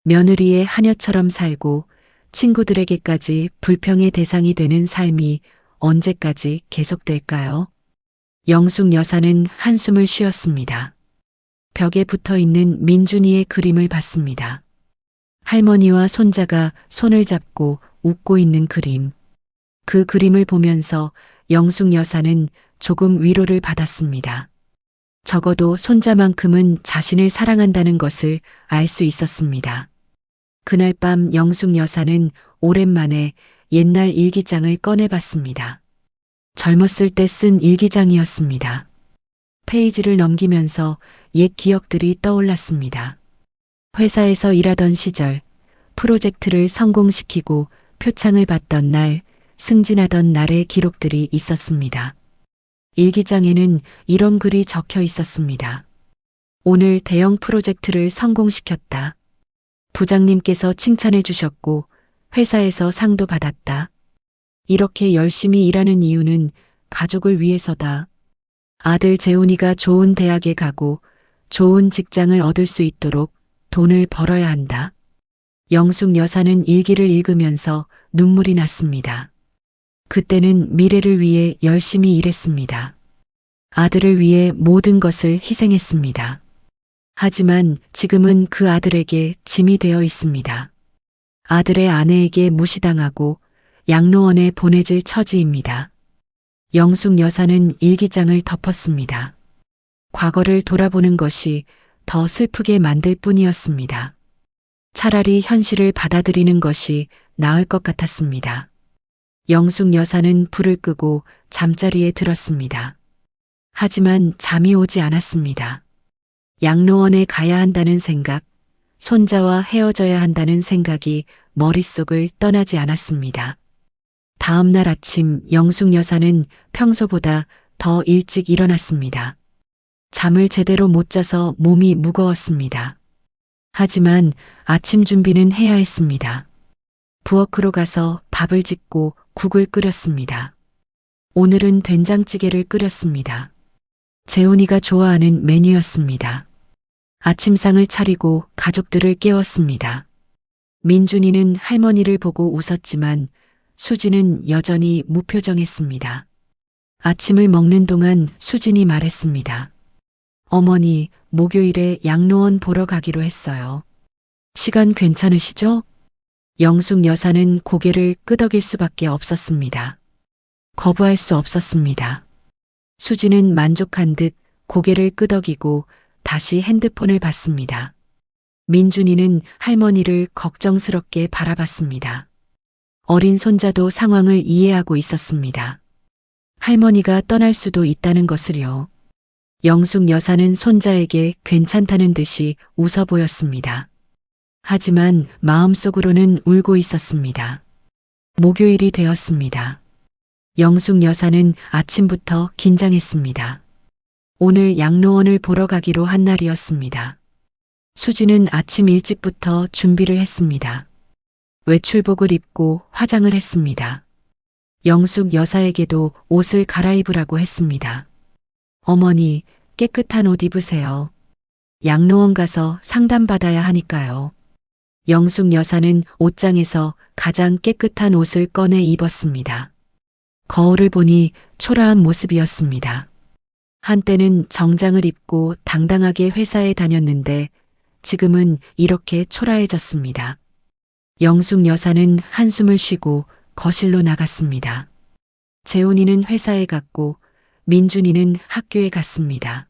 며느리의 하녀처럼 살고 친구들에게까지 불평의 대상이 되는 삶이 언제까지 계속될까요? 영숙 여사는 한숨을 쉬었습니다. 벽에 붙어 있는 민준이의 그림을 봤습니다. 할머니와 손자가 손을 잡고 웃고 있는 그림. 그 그림을 보면서 영숙 여사는 조금 위로를 받았습니다. 적어도 손자만큼은 자신을 사랑한다는 것을 알 수 있었습니다. 그날 밤 영숙 여사는 오랜만에 옛날 일기장을 꺼내봤습니다. 젊었을 때 쓴 일기장이었습니다. 페이지를 넘기면서 옛 기억들이 떠올랐습니다. 회사에서 일하던 시절, 프로젝트를 성공시키고 표창을 받던 날, 승진하던 날의 기록들이 있었습니다. 일기장에는 이런 글이 적혀 있었습니다. 오늘 대형 프로젝트를 성공시켰다. 부장님께서 칭찬해 주셨고 회사에서 상도 받았다. 이렇게 열심히 일하는 이유는 가족을 위해서다. 아들 재훈이가 좋은 대학에 가고 좋은 직장을 얻을 수 있도록 돈을 벌어야 한다. 영숙 여사는 일기를 읽으면서 눈물이 났습니다. 그때는 미래를 위해 열심히 일했습니다. 아들을 위해 모든 것을 희생했습니다. 하지만 지금은 그 아들에게 짐이 되어 있습니다. 아들의 아내에게 무시당하고 양로원에 보내질 처지입니다. 영숙 여사는 일기장을 덮었습니다. 과거를 돌아보는 것이 더 슬프게 만들 뿐이었습니다. 차라리 현실을 받아들이는 것이 나을 것 같았습니다. 영숙 여사는 불을 끄고 잠자리에 들었습니다. 하지만 잠이 오지 않았습니다. 양로원에 가야 한다는 생각, 손자와 헤어져야 한다는 생각이 머릿속을 떠나지 않았습니다. 다음 날 아침 영숙 여사는 평소보다 더 일찍 일어났습니다. 잠을 제대로 못 자서 몸이 무거웠습니다. 하지만 아침 준비는 해야 했습니다. 부엌으로 가서 밥을 짓고 국을 끓였습니다. 오늘은 된장찌개를 끓였습니다. 재훈이가 좋아하는 메뉴였습니다. 아침상을 차리고 가족들을 깨웠습니다. 민준이는 할머니를 보고 웃었지만 수진은 여전히 무표정했습니다. 아침을 먹는 동안 수진이 말했습니다. 어머니, 목요일에 양로원 보러 가기로 했어요. 시간 괜찮으시죠? 영숙 여사는 고개를 끄덕일 수밖에 없었습니다. 거부할 수 없었습니다. 수진은 만족한 듯 고개를 끄덕이고 다시 핸드폰을 봤습니다. 민준이는 할머니를 걱정스럽게 바라봤습니다. 어린 손자도 상황을 이해하고 있었습니다. 할머니가 떠날 수도 있다는 것을요. 영숙 여사는 손자에게 괜찮다는 듯이 웃어 보였습니다. 하지만 마음속으로는 울고 있었습니다. 목요일이 되었습니다. 영숙 여사는 아침부터 긴장했습니다. 오늘 양로원을 보러 가기로 한 날이었습니다. 수지는 아침 일찍부터 준비를 했습니다. 외출복을 입고 화장을 했습니다. 영숙 여사에게도 옷을 갈아입으라고 했습니다. 어머니, 깨끗한 옷 입으세요. 양로원 가서 상담받아야 하니까요. 영숙 여사는 옷장에서 가장 깨끗한 옷을 꺼내 입었습니다. 거울을 보니 초라한 모습이었습니다. 한때는 정장을 입고 당당하게 회사에 다녔는데 지금은 이렇게 초라해졌습니다. 영숙 여사는 한숨을 쉬고 거실로 나갔습니다. 재훈이는 회사에 갔고 민준이는 학교에 갔습니다.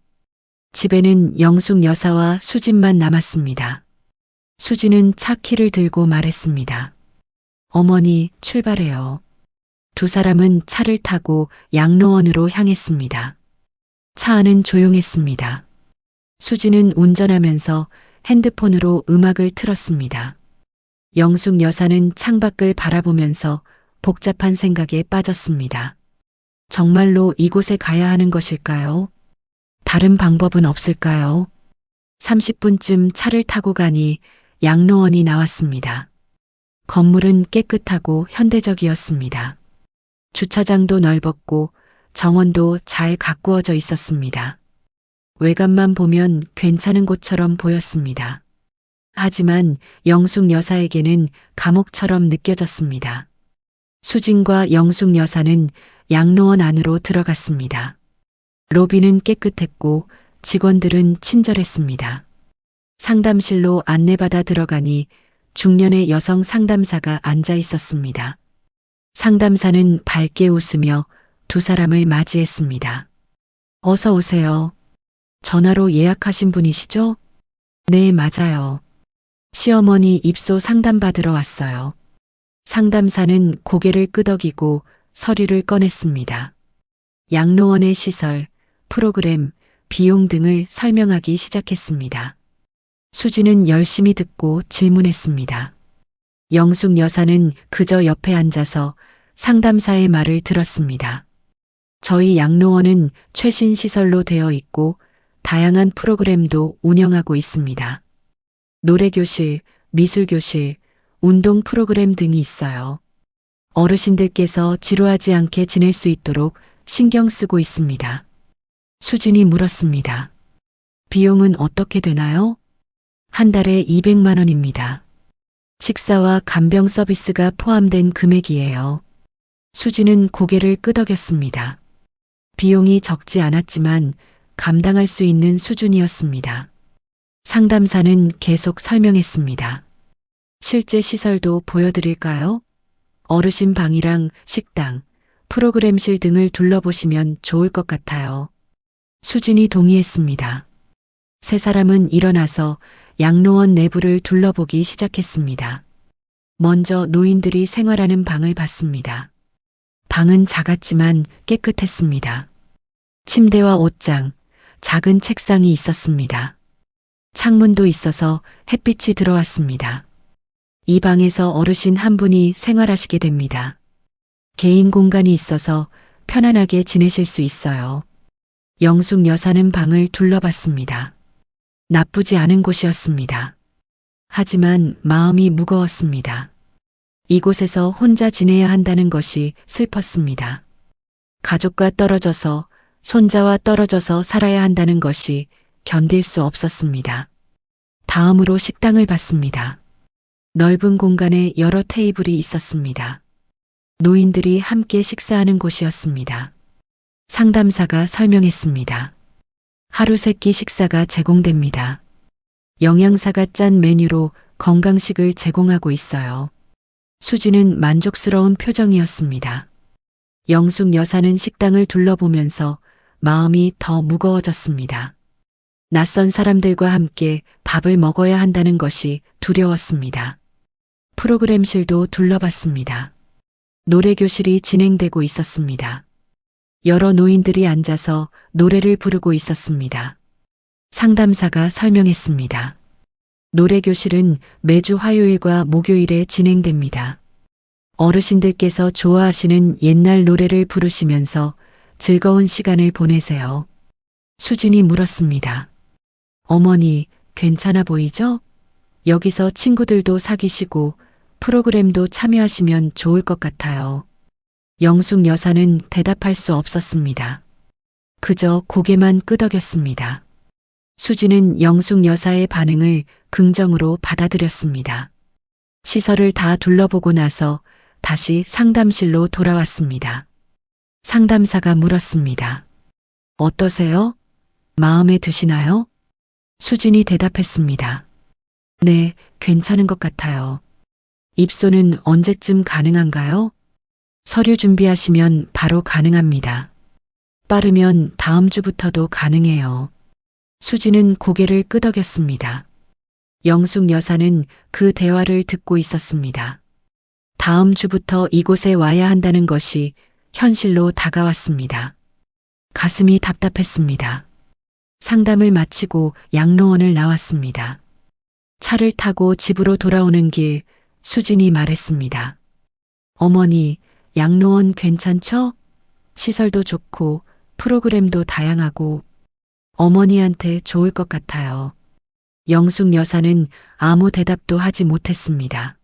집에는 영숙 여사와 수진만 남았습니다. 수진은 차 키를 들고 말했습니다. 어머니, 출발해요. 두 사람은 차를 타고 양로원으로 향했습니다. 차 안은 조용했습니다. 수진은 운전하면서 핸드폰으로 음악을 틀었습니다. 영숙 여사는 창밖을 바라보면서 복잡한 생각에 빠졌습니다. 정말로 이곳에 가야 하는 것일까요? 다른 방법은 없을까요? 30분쯤 차를 타고 가니 양로원이 나왔습니다. 건물은 깨끗하고 현대적이었습니다. 주차장도 넓었고 정원도 잘 가꾸어져 있었습니다. 외관만 보면 괜찮은 곳처럼 보였습니다. 하지만 영숙 여사에게는 감옥처럼 느껴졌습니다. 수진과 영숙 여사는 양로원 안으로 들어갔습니다. 로비는 깨끗했고 직원들은 친절했습니다. 상담실로 안내받아 들어가니 중년의 여성 상담사가 앉아 있었습니다. 상담사는 밝게 웃으며 두 사람을 맞이했습니다. 어서 오세요. 전화로 예약하신 분이시죠? 네, 맞아요. 시어머니 입소 상담받으러 왔어요. 상담사는 고개를 끄덕이고 서류를 꺼냈습니다. 양로원의 시설, 프로그램, 비용 등을 설명하기 시작했습니다. 수지는 열심히 듣고 질문했습니다. 영숙 여사는 그저 옆에 앉아서 상담사의 말을 들었습니다. 저희 양로원은 최신 시설로 되어 있고 다양한 프로그램도 운영하고 있습니다. 노래교실, 미술교실, 운동 프로그램 등이 있어요. 어르신들께서 지루하지 않게 지낼 수 있도록 신경 쓰고 있습니다. 수진이 물었습니다. 비용은 어떻게 되나요? 한 달에 200만 원입니다. 식사와 간병 서비스가 포함된 금액이에요. 수지는 고개를 끄덕였습니다. 비용이 적지 않았지만 감당할 수 있는 수준이었습니다. 상담사는 계속 설명했습니다. 실제 시설도 보여드릴까요? 어르신 방이랑 식당, 프로그램실 등을 둘러보시면 좋을 것 같아요. 수진이 동의했습니다. 세 사람은 일어나서 양로원 내부를 둘러보기 시작했습니다. 먼저 노인들이 생활하는 방을 봤습니다. 방은 작았지만 깨끗했습니다. 침대와 옷장, 작은 책상이 있었습니다. 창문도 있어서 햇빛이 들어왔습니다. 이 방에서 어르신 한 분이 생활하시게 됩니다. 개인 공간이 있어서 편안하게 지내실 수 있어요. 영숙 여사는 방을 둘러봤습니다. 나쁘지 않은 곳이었습니다. 하지만 마음이 무거웠습니다. 이곳에서 혼자 지내야 한다는 것이 슬펐습니다. 가족과 떨어져서, 손자와 떨어져서 살아야 한다는 것이 견딜 수 없었습니다. 다음으로 식당을 봤습니다. 넓은 공간에 여러 테이블이 있었습니다. 노인들이 함께 식사하는 곳이었습니다. 상담사가 설명했습니다. 하루 3끼 식사가 제공됩니다. 영양사가 짠 메뉴로 건강식을 제공하고 있어요. 수지는 만족스러운 표정이었습니다. 영숙 여사는 식당을 둘러보면서 마음이 더 무거워졌습니다. 낯선 사람들과 함께 밥을 먹어야 한다는 것이 두려웠습니다. 프로그램실도 둘러봤습니다. 노래교실이 진행되고 있었습니다. 여러 노인들이 앉아서 노래를 부르고 있었습니다. 상담사가 설명했습니다. 노래교실은 매주 화요일과 목요일에 진행됩니다. 어르신들께서 좋아하시는 옛날 노래를 부르시면서 즐거운 시간을 보내세요. 수진이 물었습니다. 어머니, 괜찮아 보이죠? 여기서 친구들도 사귀시고 프로그램도 참여하시면 좋을 것 같아요. 영숙 여사는 대답할 수 없었습니다. 그저 고개만 끄덕였습니다. 수지는 영숙 여사의 반응을 긍정으로 받아들였습니다. 시설을 다 둘러보고 나서 다시 상담실로 돌아왔습니다. 상담사가 물었습니다. 어떠세요? 마음에 드시나요? 수진이 대답했습니다. 네, 괜찮은 것 같아요. 입소는 언제쯤 가능한가요? 서류 준비하시면 바로 가능합니다. 빠르면 다음 주부터도 가능해요. 수지는 고개를 끄덕였습니다. 영숙 여사는 그 대화를 듣고 있었습니다. 다음 주부터 이곳에 와야 한다는 것이 현실로 다가왔습니다. 가슴이 답답했습니다. 상담을 마치고 양로원을 나왔습니다. 차를 타고 집으로 돌아오는 길 수진이 말했습니다. 어머니, 양로원 괜찮죠? 시설도 좋고 프로그램도 다양하고 어머니한테 좋을 것 같아요. 영숙 여사는 아무 대답도 하지 못했습니다.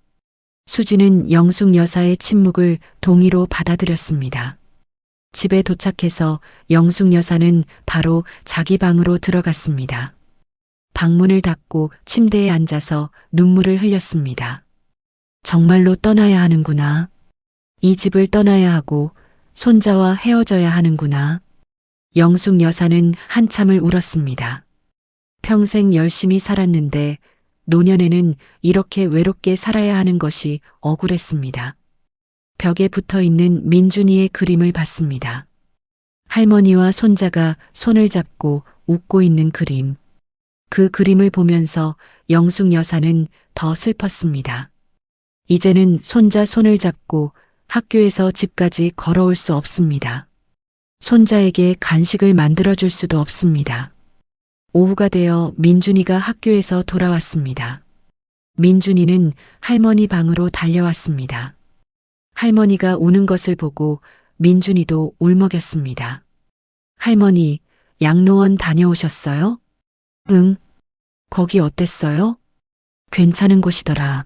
수지는 영숙 여사의 침묵을 동의로 받아들였습니다. 집에 도착해서 영숙 여사는 바로 자기 방으로 들어갔습니다. 방문을 닫고 침대에 앉아서 눈물을 흘렸습니다. 정말로 떠나야 하는구나. 이 집을 떠나야 하고 손자와 헤어져야 하는구나. 영숙 여사는 한참을 울었습니다. 평생 열심히 살았는데 노년에는 이렇게 외롭게 살아야 하는 것이 억울했습니다. 벽에 붙어 있는 민준이의 그림을 봤습니다. 할머니와 손자가 손을 잡고 웃고 있는 그림. 그 그림을 보면서 영숙 여사는 더 슬펐습니다. 이제는 손자 손을 잡고 학교에서 집까지 걸어올 수 없습니다. 손자에게 간식을 만들어줄 수도 없습니다. 오후가 되어 민준이가 학교에서 돌아왔습니다. 민준이는 할머니 방으로 달려왔습니다. 할머니가 우는 것을 보고 민준이도 울먹였습니다. 할머니, 양로원 다녀오셨어요? 응. 거기 어땠어요? 괜찮은 곳이더라.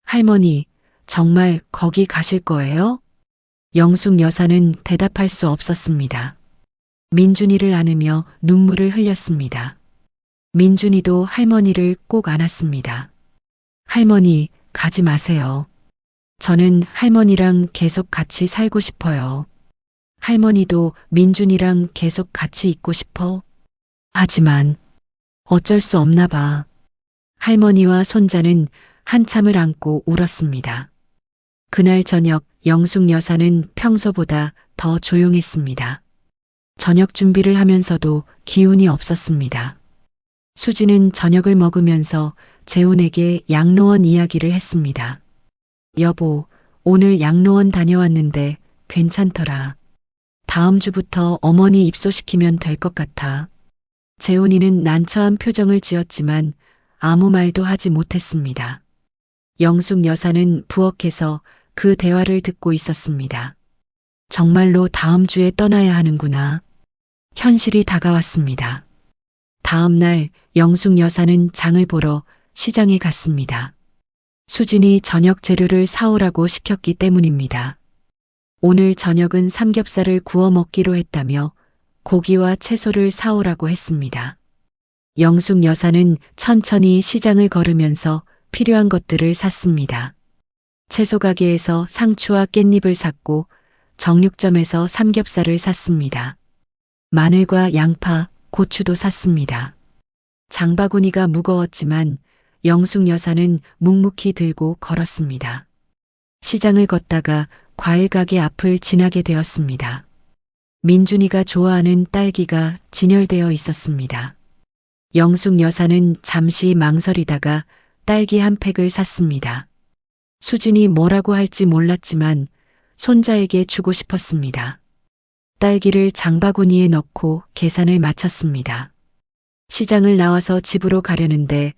할머니, 정말 거기 가실 거예요? 영숙 여사는 대답할 수 없었습니다. 민준이를 안으며 눈물을 흘렸습니다. 민준이도 할머니를 꼭 안았습니다. 할머니, 가지 마세요. 저는 할머니랑 계속 같이 살고 싶어요. 할머니도 민준이랑 계속 같이 있고 싶어. 하지만 어쩔 수 없나 봐. 할머니와 손자는 한참을 안고 울었습니다. 그날 저녁 영숙 여사는 평소보다 더 조용했습니다. 저녁 준비를 하면서도 기운이 없었습니다. 수지는 저녁을 먹으면서 재훈에게 양로원 이야기를 했습니다. 여보, 오늘 양로원 다녀왔는데 괜찮더라. 다음 주부터 어머니 입소시키면 될 것 같아. 재훈이는 난처한 표정을 지었지만 아무 말도 하지 못했습니다. 영숙 여사는 부엌에서 그 대화를 듣고 있었습니다. 정말로 다음 주에 떠나야 하는구나. 현실이 다가왔습니다. 다음 날 영숙 여사는 장을 보러 시장에 갔습니다. 수진이 저녁 재료를 사오라고 시켰기 때문입니다. 오늘 저녁은 삼겹살을 구워 먹기로 했다며 고기와 채소를 사오라고 했습니다. 영숙 여사는 천천히 시장을 걸으면서 필요한 것들을 샀습니다. 채소 가게에서 상추와 깻잎을 샀고 정육점에서 삼겹살을 샀습니다. 마늘과 양파, 고추도 샀습니다. 장바구니가 무거웠지만 영숙 여사는 묵묵히 들고 걸었습니다. 시장을 걷다가 과일 가게 앞을 지나게 되었습니다. 민준이가 좋아하는 딸기가 진열되어 있었습니다. 영숙 여사는 잠시 망설이다가 딸기 한 팩을 샀습니다. 수진이 뭐라고 할지 몰랐지만 손자에게 주고 싶었습니다. 딸기를 장바구니에 넣고 계산을 마쳤습니다. 시장을 나와서 집으로 가려는데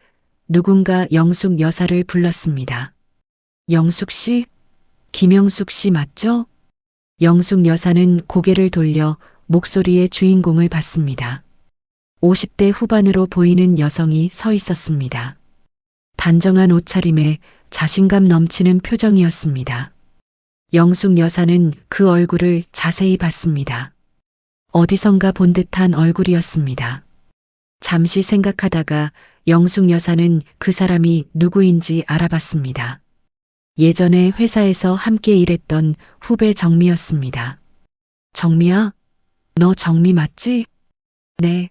누군가 영숙 여사를 불렀습니다. 영숙 씨? 김영숙 씨 맞죠? 영숙 여사는 고개를 돌려 목소리의 주인공을 봤습니다. 50대 후반으로 보이는 여성이 서 있었습니다. 단정한 옷차림에 자신감 넘치는 표정이었습니다. 영숙 여사는 그 얼굴을 자세히 봤습니다. 어디선가 본 듯한 얼굴이었습니다. 잠시 생각하다가 영숙 여사는 그 사람이 누구인지 알아봤습니다. 예전에 회사에서 함께 일했던 후배 정미였습니다. 정미야? 너 정미 맞지? 네.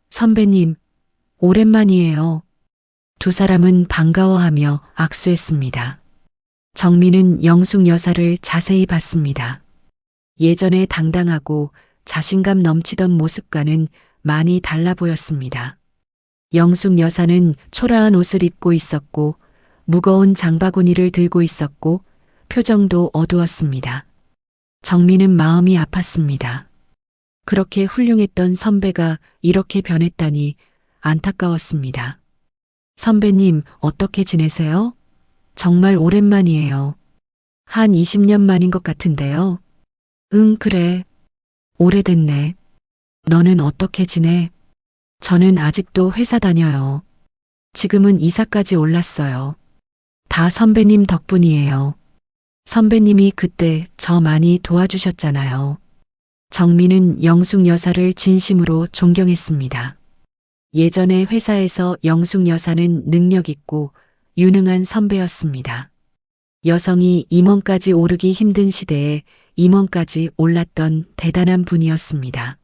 선배님, 오랜만이에요. 두 사람은 반가워하며 악수했습니다. 정미는 영숙 여사를 자세히 봤습니다. 예전에 당당하고 자신감 넘치던 모습과는 많이 달라 보였습니다. 영숙 여사는 초라한 옷을 입고 있었고 무거운 장바구니를 들고 있었고 표정도 어두웠습니다. 정미는 마음이 아팠습니다. 그렇게 훌륭했던 선배가 이렇게 변했다니 안타까웠습니다. 선배님, 어떻게 지내세요? 정말 오랜만이에요. 한 20년 만인 것 같은데요. 응, 그래. 오래됐네. 너는 어떻게 지내? 저는 아직도 회사 다녀요. 지금은 이사까지 올랐어요. 다 선배님 덕분이에요. 선배님이 그때 저 많이 도와주셨잖아요. 정미는 영숙 여사를 진심으로 존경했습니다. 예전에 회사에서 영숙 여사는 능력 있고 유능한 선배였습니다. 여성이 임원까지 오르기 힘든 시대에 임원까지 올랐던 대단한 분이었습니다.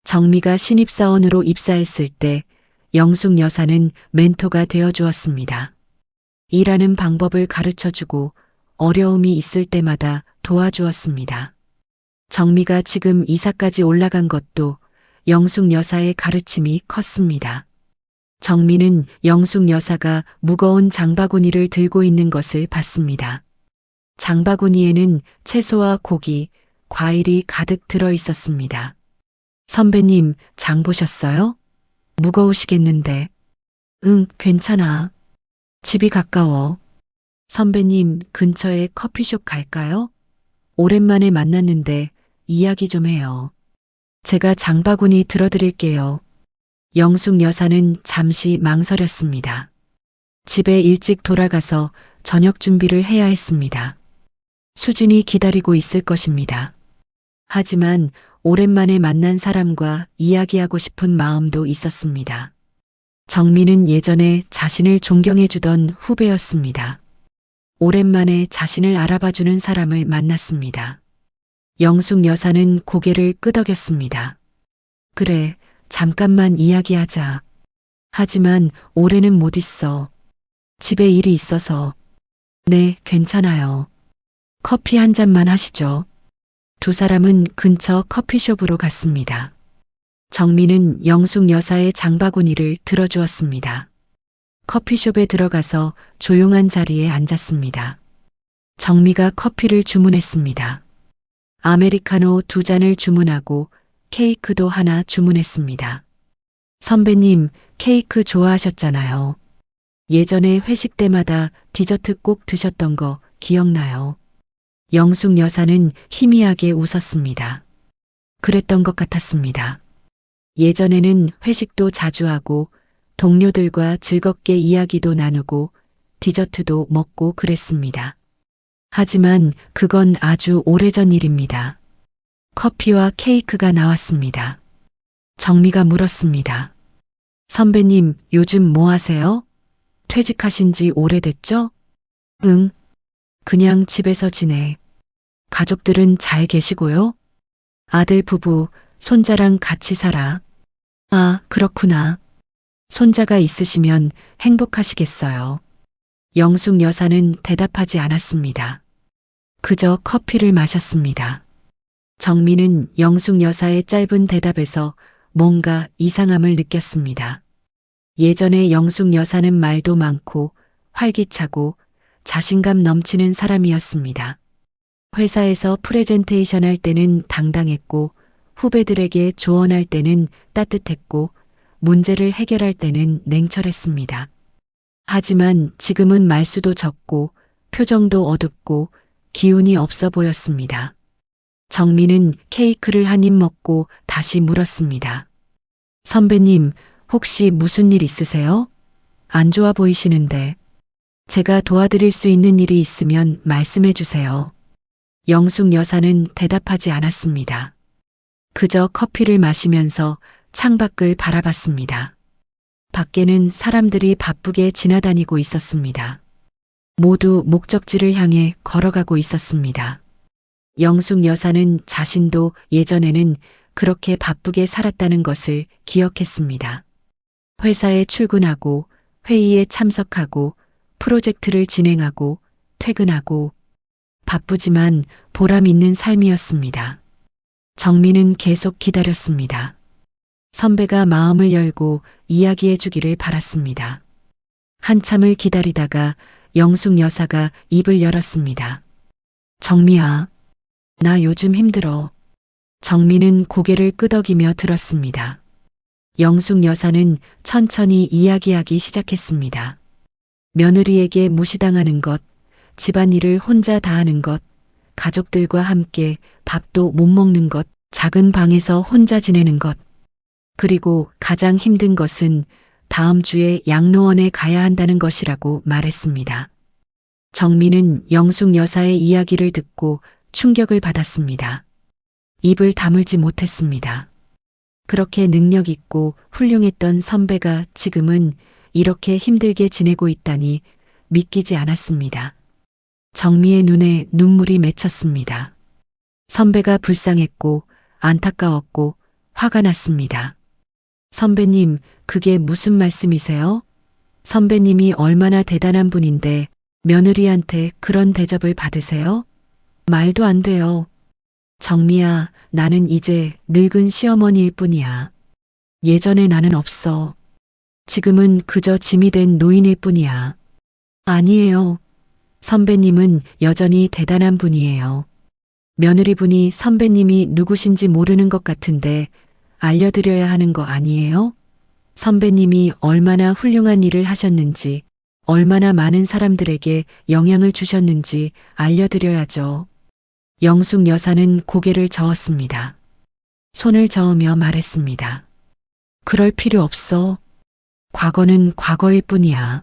정미가 신입사원으로 입사했을 때 영숙 여사는 멘토가 되어 주었습니다. 일하는 방법을 가르쳐주고 어려움이 있을 때마다 도와주었습니다. 정미가 지금 이사까지 올라간 것도 영숙 여사의 가르침이 컸습니다. 정미는 영숙 여사가 무거운 장바구니를 들고 있는 것을 봤습니다. 장바구니에는 채소와 고기, 과일이 가득 들어 있었습니다. 선배님, 장 보셨어요? 무거우시겠는데. 응, 괜찮아. 집이 가까워. 선배님, 근처에 커피숍 갈까요? 오랜만에 만났는데 이야기 좀 해요. 제가 장바구니 들어드릴게요. 영숙 여사는 잠시 망설였습니다. 집에 일찍 돌아가서 저녁 준비를 해야 했습니다. 수진이 기다리고 있을 것입니다. 하지만 오랜만에 만난 사람과 이야기하고 싶은 마음도 있었습니다. 정미는 예전에 자신을 존경해주던 후배였습니다. 오랜만에 자신을 알아봐주는 사람을 만났습니다. 영숙 여사는 고개를 끄덕였습니다. 그래, 잠깐만 이야기하자. 하지만 올해는 못 있어. 집에 일이 있어서. 네, 괜찮아요. 커피 한 잔만 하시죠. 두 사람은 근처 커피숍으로 갔습니다. 정미는 영숙 여사의 장바구니를 들어주었습니다. 커피숍에 들어가서 조용한 자리에 앉았습니다. 정미가 커피를 주문했습니다. 아메리카노 2잔을 주문하고 케이크도 하나 주문했습니다. 선배님, 케이크 좋아하셨잖아요. 예전에 회식 때마다 디저트 꼭 드셨던 거 기억나요? 영숙 여사는 희미하게 웃었습니다. 그랬던 것 같았습니다. 예전에는 회식도 자주 하고 동료들과 즐겁게 이야기도 나누고 디저트도 먹고 그랬습니다. 하지만 그건 아주 오래전 일입니다. 커피와 케이크가 나왔습니다. 정미가 물었습니다. 선배님, 요즘 뭐 하세요? 퇴직하신 지 오래됐죠? 응. 그냥 집에서 지내. 가족들은 잘 계시고요? 아들 부부, 손자랑 같이 살아. 아, 그렇구나. 손자가 있으시면 행복하시겠어요. 영숙 여사는 대답하지 않았습니다. 그저 커피를 마셨습니다. 정미는 영숙 여사의 짧은 대답에서 뭔가 이상함을 느꼈습니다. 예전에 영숙 여사는 말도 많고 활기차고 자신감 넘치는 사람이었습니다. 회사에서 프레젠테이션 할 때는 당당했고 후배들에게 조언할 때는 따뜻했고 문제를 해결할 때는 냉철했습니다. 하지만 지금은 말수도 적고 표정도 어둡고 기운이 없어 보였습니다. 정미는 케이크를 한 입 먹고 다시 물었습니다. 선배님, 혹시 무슨 일 있으세요? 안 좋아 보이시는데. 제가 도와드릴 수 있는 일이 있으면 말씀해 주세요. 영숙 여사는 대답하지 않았습니다. 그저 커피를 마시면서 창밖을 바라봤습니다. 밖에는 사람들이 바쁘게 지나다니고 있었습니다. 모두 목적지를 향해 걸어가고 있었습니다. 영숙 여사는 자신도 예전에는 그렇게 바쁘게 살았다는 것을 기억했습니다. 회사에 출근하고 회의에 참석하고 프로젝트를 진행하고 퇴근하고 바쁘지만 보람 있는 삶이었습니다. 정미는 계속 기다렸습니다. 선배가 마음을 열고 이야기해 주기를 바랐습니다. 한참을 기다리다가 영숙 여사가 입을 열었습니다. 정미야, 나 요즘 힘들어. 정미는 고개를 끄덕이며 들었습니다. 영숙 여사는 천천히 이야기하기 시작했습니다. 며느리에게 무시당하는 것, 집안일을 혼자 다 하는 것, 가족들과 함께 밥도 못 먹는 것, 작은 방에서 혼자 지내는 것, 그리고 가장 힘든 것은 다음 주에 양로원에 가야 한다는 것이라고 말했습니다. 정미는 영숙 여사의 이야기를 듣고 충격을 받았습니다. 입을 다물지 못했습니다. 그렇게 능력 있고 훌륭했던 선배가 지금은 이렇게 힘들게 지내고 있다니 믿기지 않았습니다. 정미의 눈에 눈물이 맺혔습니다. 선배가 불쌍했고 안타까웠고 화가 났습니다. 선배님, 그게 무슨 말씀이세요? 선배님이 얼마나 대단한 분인데 며느리한테 그런 대접을 받으세요? 말도 안 돼요. 정미야, 나는 이제 늙은 시어머니일 뿐이야. 예전에 나는 없어. 지금은 그저 짐이 된 노인일 뿐이야. 아니에요. 선배님은 여전히 대단한 분이에요. 며느리분이 선배님이 누구신지 모르는 것 같은데 알려드려야 하는 거 아니에요? 선배님이 얼마나 훌륭한 일을 하셨는지, 얼마나 많은 사람들에게 영향을 주셨는지 알려드려야죠. 영숙 여사는 고개를 저었습니다. 손을 저으며 말했습니다. 그럴 필요 없어. 과거는 과거일 뿐이야.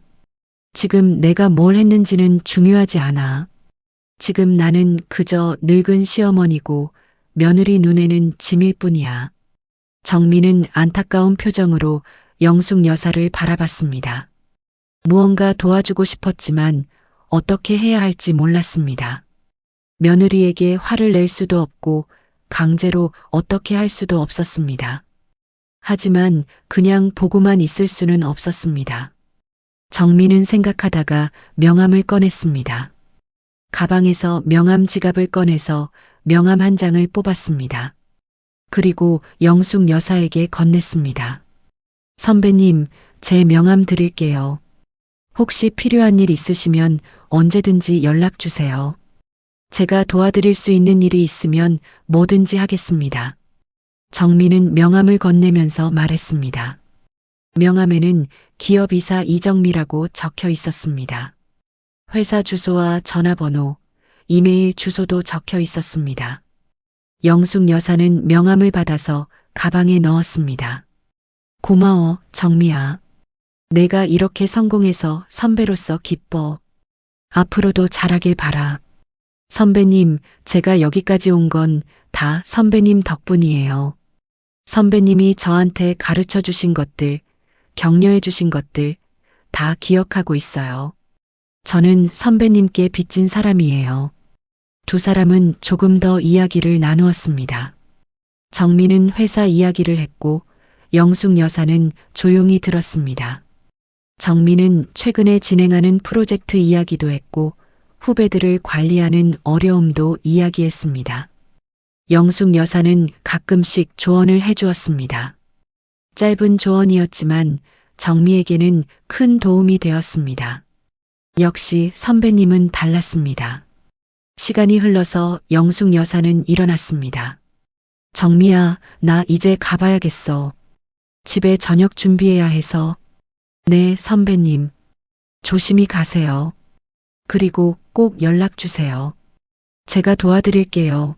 지금 내가 뭘 했는지는 중요하지 않아. 지금 나는 그저 늙은 시어머니고 며느리 눈에는 짐일 뿐이야. 정미는 안타까운 표정으로 영숙 여사를 바라봤습니다. 무언가 도와주고 싶었지만 어떻게 해야 할지 몰랐습니다. 며느리에게 화를 낼 수도 없고 강제로 어떻게 할 수도 없었습니다. 하지만 그냥 보고만 있을 수는 없었습니다. 정미는 생각하다가 명함을 꺼냈습니다. 가방에서 명함 지갑을 꺼내서 명함 한 장을 뽑았습니다. 그리고 영숙 여사에게 건넸습니다. 선배님, 제 명함 드릴게요. 혹시 필요한 일 있으시면 언제든지 연락 주세요. 제가 도와드릴 수 있는 일이 있으면 뭐든지 하겠습니다. 정미는 명함을 건네면서 말했습니다. 명함에는 기업이사 이정미라고 적혀 있었습니다. 회사 주소와 전화번호, 이메일 주소도 적혀 있었습니다. 영숙 여사는 명함을 받아서 가방에 넣었습니다. 고마워, 정미야. 내가 이렇게 성공해서 선배로서 기뻐. 앞으로도 잘하길 바라. 선배님, 제가 여기까지 온 건 다 선배님 덕분이에요. 선배님이 저한테 가르쳐 주신 것들, 격려해 주신 것들 다 기억하고 있어요. 저는 선배님께 빚진 사람이에요. 두 사람은 조금 더 이야기를 나누었습니다. 정미는 회사 이야기를 했고 영숙 여사는 조용히 들었습니다. 정미는 최근에 진행하는 프로젝트 이야기도 했고 후배들을 관리하는 어려움도 이야기했습니다. 영숙 여사는 가끔씩 조언을 해주었습니다. 짧은 조언이었지만 정미에게는 큰 도움이 되었습니다. 역시 선배님은 달랐습니다. 시간이 흘러서 영숙 여사는 일어났습니다. 정미야, 나 이제 가봐야겠어. 집에 저녁 준비해야 해서. 네, 선배님. 조심히 가세요. 그리고 꼭 연락 주세요. 제가 도와드릴게요.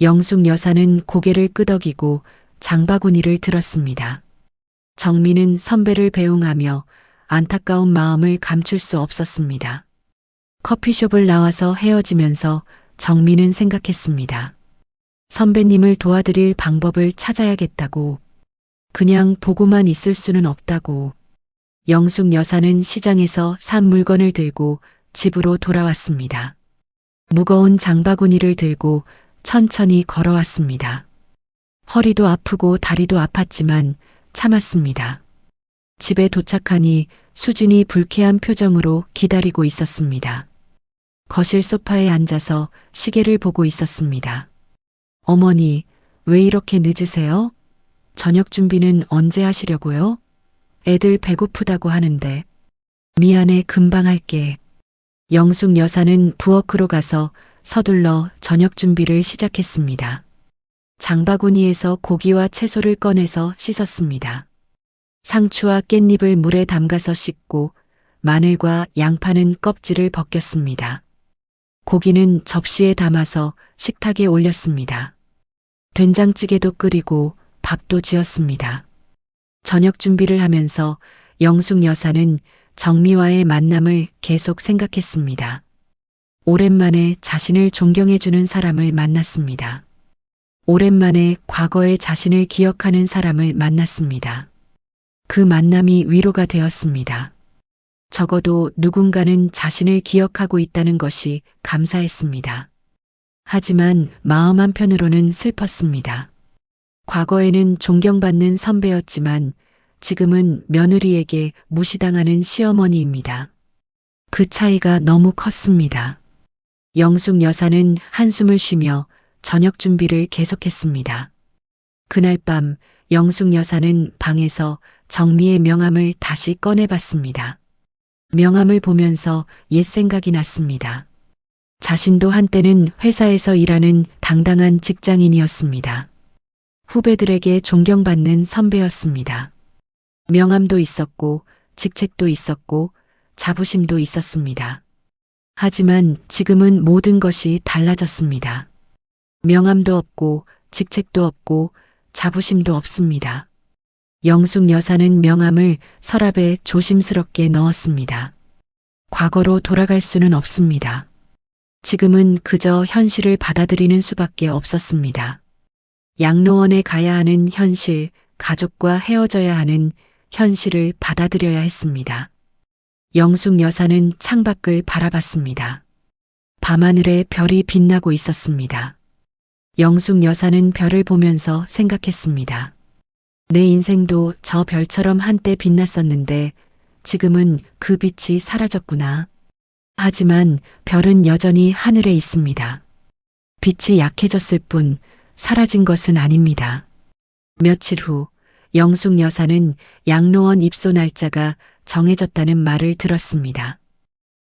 영숙 여사는 고개를 끄덕이고 장바구니를 들었습니다. 정미는 선배를 배웅하며 안타까운 마음을 감출 수 없었습니다. 커피숍을 나와서 헤어지면서 정미는 생각했습니다. 선배님을 도와드릴 방법을 찾아야겠다고. 그냥 보고만 있을 수는 없다고. 영숙 여사는 시장에서 산 물건을 들고 집으로 돌아왔습니다. 무거운 장바구니를 들고 천천히 걸어왔습니다. 허리도 아프고 다리도 아팠지만 참았습니다. 집에 도착하니 수진이 불쾌한 표정으로 기다리고 있었습니다. 거실 소파에 앉아서 시계를 보고 있었습니다. 어머니, 왜 이렇게 늦으세요? 저녁 준비는 언제 하시려고요? 애들 배고프다고 하는데. 미안해, 금방 할게. 영숙 여사는 부엌으로 가서 서둘러 저녁 준비를 시작했습니다. 장바구니에서 고기와 채소를 꺼내서 씻었습니다. 상추와 깻잎을 물에 담가서 씻고 마늘과 양파는 껍질을 벗겼습니다. 고기는 접시에 담아서 식탁에 올렸습니다. 된장찌개도 끓이고 밥도 지었습니다. 저녁 준비를 하면서 영숙 여사는 정미와의 만남을 계속 생각했습니다. 오랜만에 자신을 존경해주는 사람을 만났습니다. 오랜만에 과거의 자신을 기억하는 사람을 만났습니다. 그 만남이 위로가 되었습니다. 적어도 누군가는 자신을 기억하고 있다는 것이 감사했습니다. 하지만 마음 한편으로는 슬펐습니다. 과거에는 존경받는 선배였지만 지금은 며느리에게 무시당하는 시어머니입니다. 그 차이가 너무 컸습니다. 영숙 여사는 한숨을 쉬며 저녁 준비를 계속했습니다. 그날 밤 영숙 여사는 방에서 정미의 명함을 다시 꺼내봤습니다. 명함을 보면서 옛 생각이 났습니다. 자신도 한때는 회사에서 일하는 당당한 직장인이었습니다. 후배들에게 존경받는 선배였습니다. 명함도 있었고 직책도 있었고 자부심도 있었습니다. 하지만 지금은 모든 것이 달라졌습니다. 명함도 없고 직책도 없고 자부심도 없습니다. 영숙 여사는 명함을 서랍에 조심스럽게 넣었습니다. 과거로 돌아갈 수는 없습니다. 지금은 그저 현실을 받아들이는 수밖에 없었습니다. 양로원에 가야 하는 현실, 가족과 헤어져야 하는 현실을 받아들여야 했습니다. 영숙 여사는 창밖을 바라봤습니다. 밤하늘에 별이 빛나고 있었습니다. 영숙 여사는 별을 보면서 생각했습니다. 내 인생도 저 별처럼 한때 빛났었는데 지금은 그 빛이 사라졌구나. 하지만 별은 여전히 하늘에 있습니다. 빛이 약해졌을 뿐 사라진 것은 아닙니다. 며칠 후 영숙 여사는 양로원 입소 날짜가 정해졌다는 말을 들었습니다.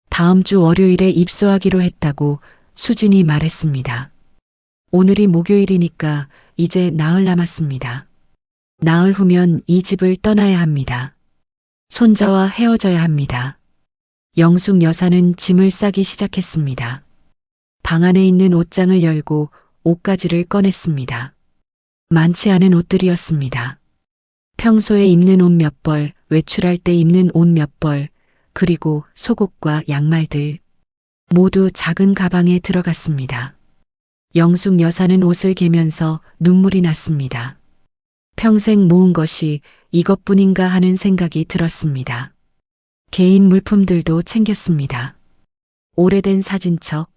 다음 주 월요일에 입소하기로 했다고 수진이 말했습니다. 오늘이 목요일이니까 이제 나흘 남았습니다. 나흘 후면 이 집을 떠나야 합니다. 손자와 헤어져야 합니다. 영숙 여사는 짐을 싸기 시작했습니다. 방 안에 있는 옷장을 열고 옷가지를 꺼냈습니다. 많지 않은 옷들이었습니다. 평소에 입는 옷 몇 벌, 외출할 때 입는 옷 몇 벌, 그리고 속옷과 양말들. 모두 작은 가방에 들어갔습니다. 영숙 여사는 옷을 개면서 눈물이 났습니다. 평생 모은 것이 이것뿐인가 하는 생각이 들었습니다. 개인 물품들도 챙겼습니다. 오래된 사진첩,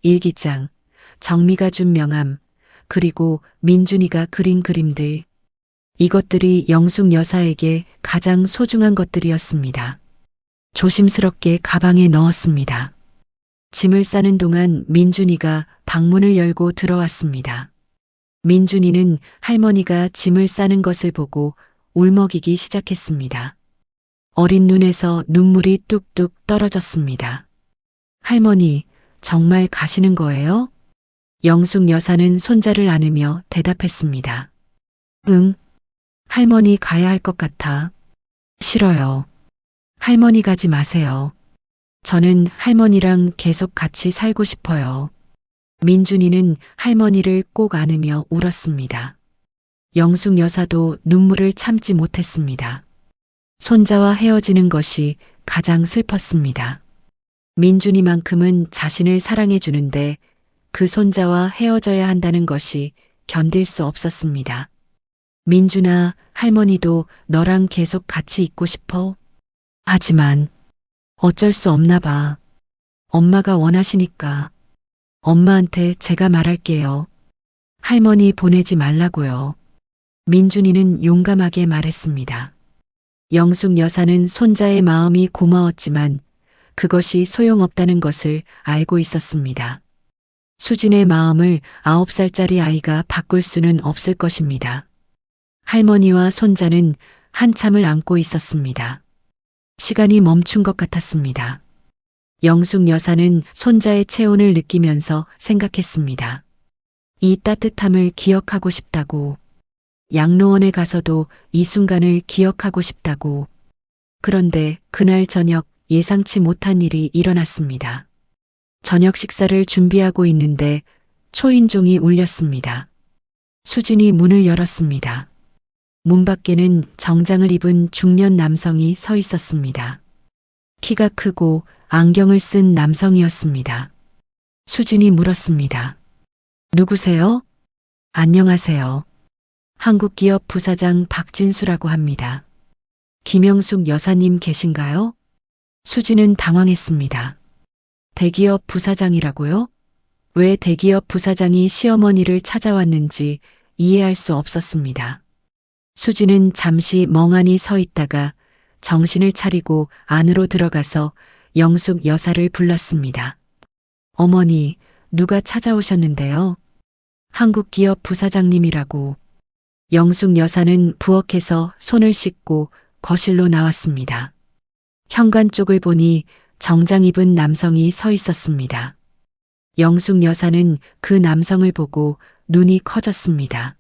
일기장, 정미가 준 명함, 그리고 민준이가 그린 그림들. 이것들이 영숙 여사에게 가장 소중한 것들이었습니다. 조심스럽게 가방에 넣었습니다. 짐을 싸는 동안 민준이가 방문을 열고 들어왔습니다. 민준이는 할머니가 짐을 싸는 것을 보고 울먹이기 시작했습니다. 어린 눈에서 눈물이 뚝뚝 떨어졌습니다. 할머니, 정말 가시는 거예요? 영숙 여사는 손자를 안으며 대답했습니다. 응. 할머니 가야 할 것 같아. 싫어요. 할머니 가지 마세요. 저는 할머니랑 계속 같이 살고 싶어요. 민준이는 할머니를 꼭 안으며 울었습니다. 영숙 여사도 눈물을 참지 못했습니다. 손자와 헤어지는 것이 가장 슬펐습니다. 민준이만큼은 자신을 사랑해 주는데 그 손자와 헤어져야 한다는 것이 견딜 수 없었습니다. 민준아, 할머니도 너랑 계속 같이 있고 싶어? 하지만 어쩔 수 없나 봐. 엄마가 원하시니까. 엄마한테 제가 말할게요. 할머니 보내지 말라고요. 민준이는 용감하게 말했습니다. 영숙 여사는 손자의 마음이 고마웠지만 그것이 소용없다는 것을 알고 있었습니다. 수진의 마음을 9살짜리 아이가 바꿀 수는 없을 것입니다. 할머니와 손자는 한참을 안고 있었습니다. 시간이 멈춘 것 같았습니다. 영숙 여사는 손자의 체온을 느끼면서 생각했습니다. 이 따뜻함을 기억하고 싶다고. 양로원에 가서도 이 순간을 기억하고 싶다고. 그런데 그날 저녁 예상치 못한 일이 일어났습니다. 저녁 식사를 준비하고 있는데 초인종이 울렸습니다. 수진이 문을 열었습니다. 문 밖에는 정장을 입은 중년 남성이 서 있었습니다. 키가 크고 안경을 쓴 남성이었습니다. 수진이 물었습니다. 누구세요? 안녕하세요. 한국기업 부사장 박진수라고 합니다. 김영숙 여사님 계신가요? 수진은 당황했습니다. 대기업 부사장이라고요? 왜 대기업 부사장이 시어머니를 찾아왔는지 이해할 수 없었습니다. 수진은 잠시 멍하니 서 있다가 정신을 차리고 안으로 들어가서 영숙 여사를 불렀습니다. 어머니, 누가 찾아오셨는데요? 한국기업 부사장님이라고. 영숙 여사는 부엌에서 손을 씻고 거실로 나왔습니다. 현관 쪽을 보니 정장 입은 남성이 서 있었습니다. 영숙 여사는 그 남성을 보고 눈이 커졌습니다.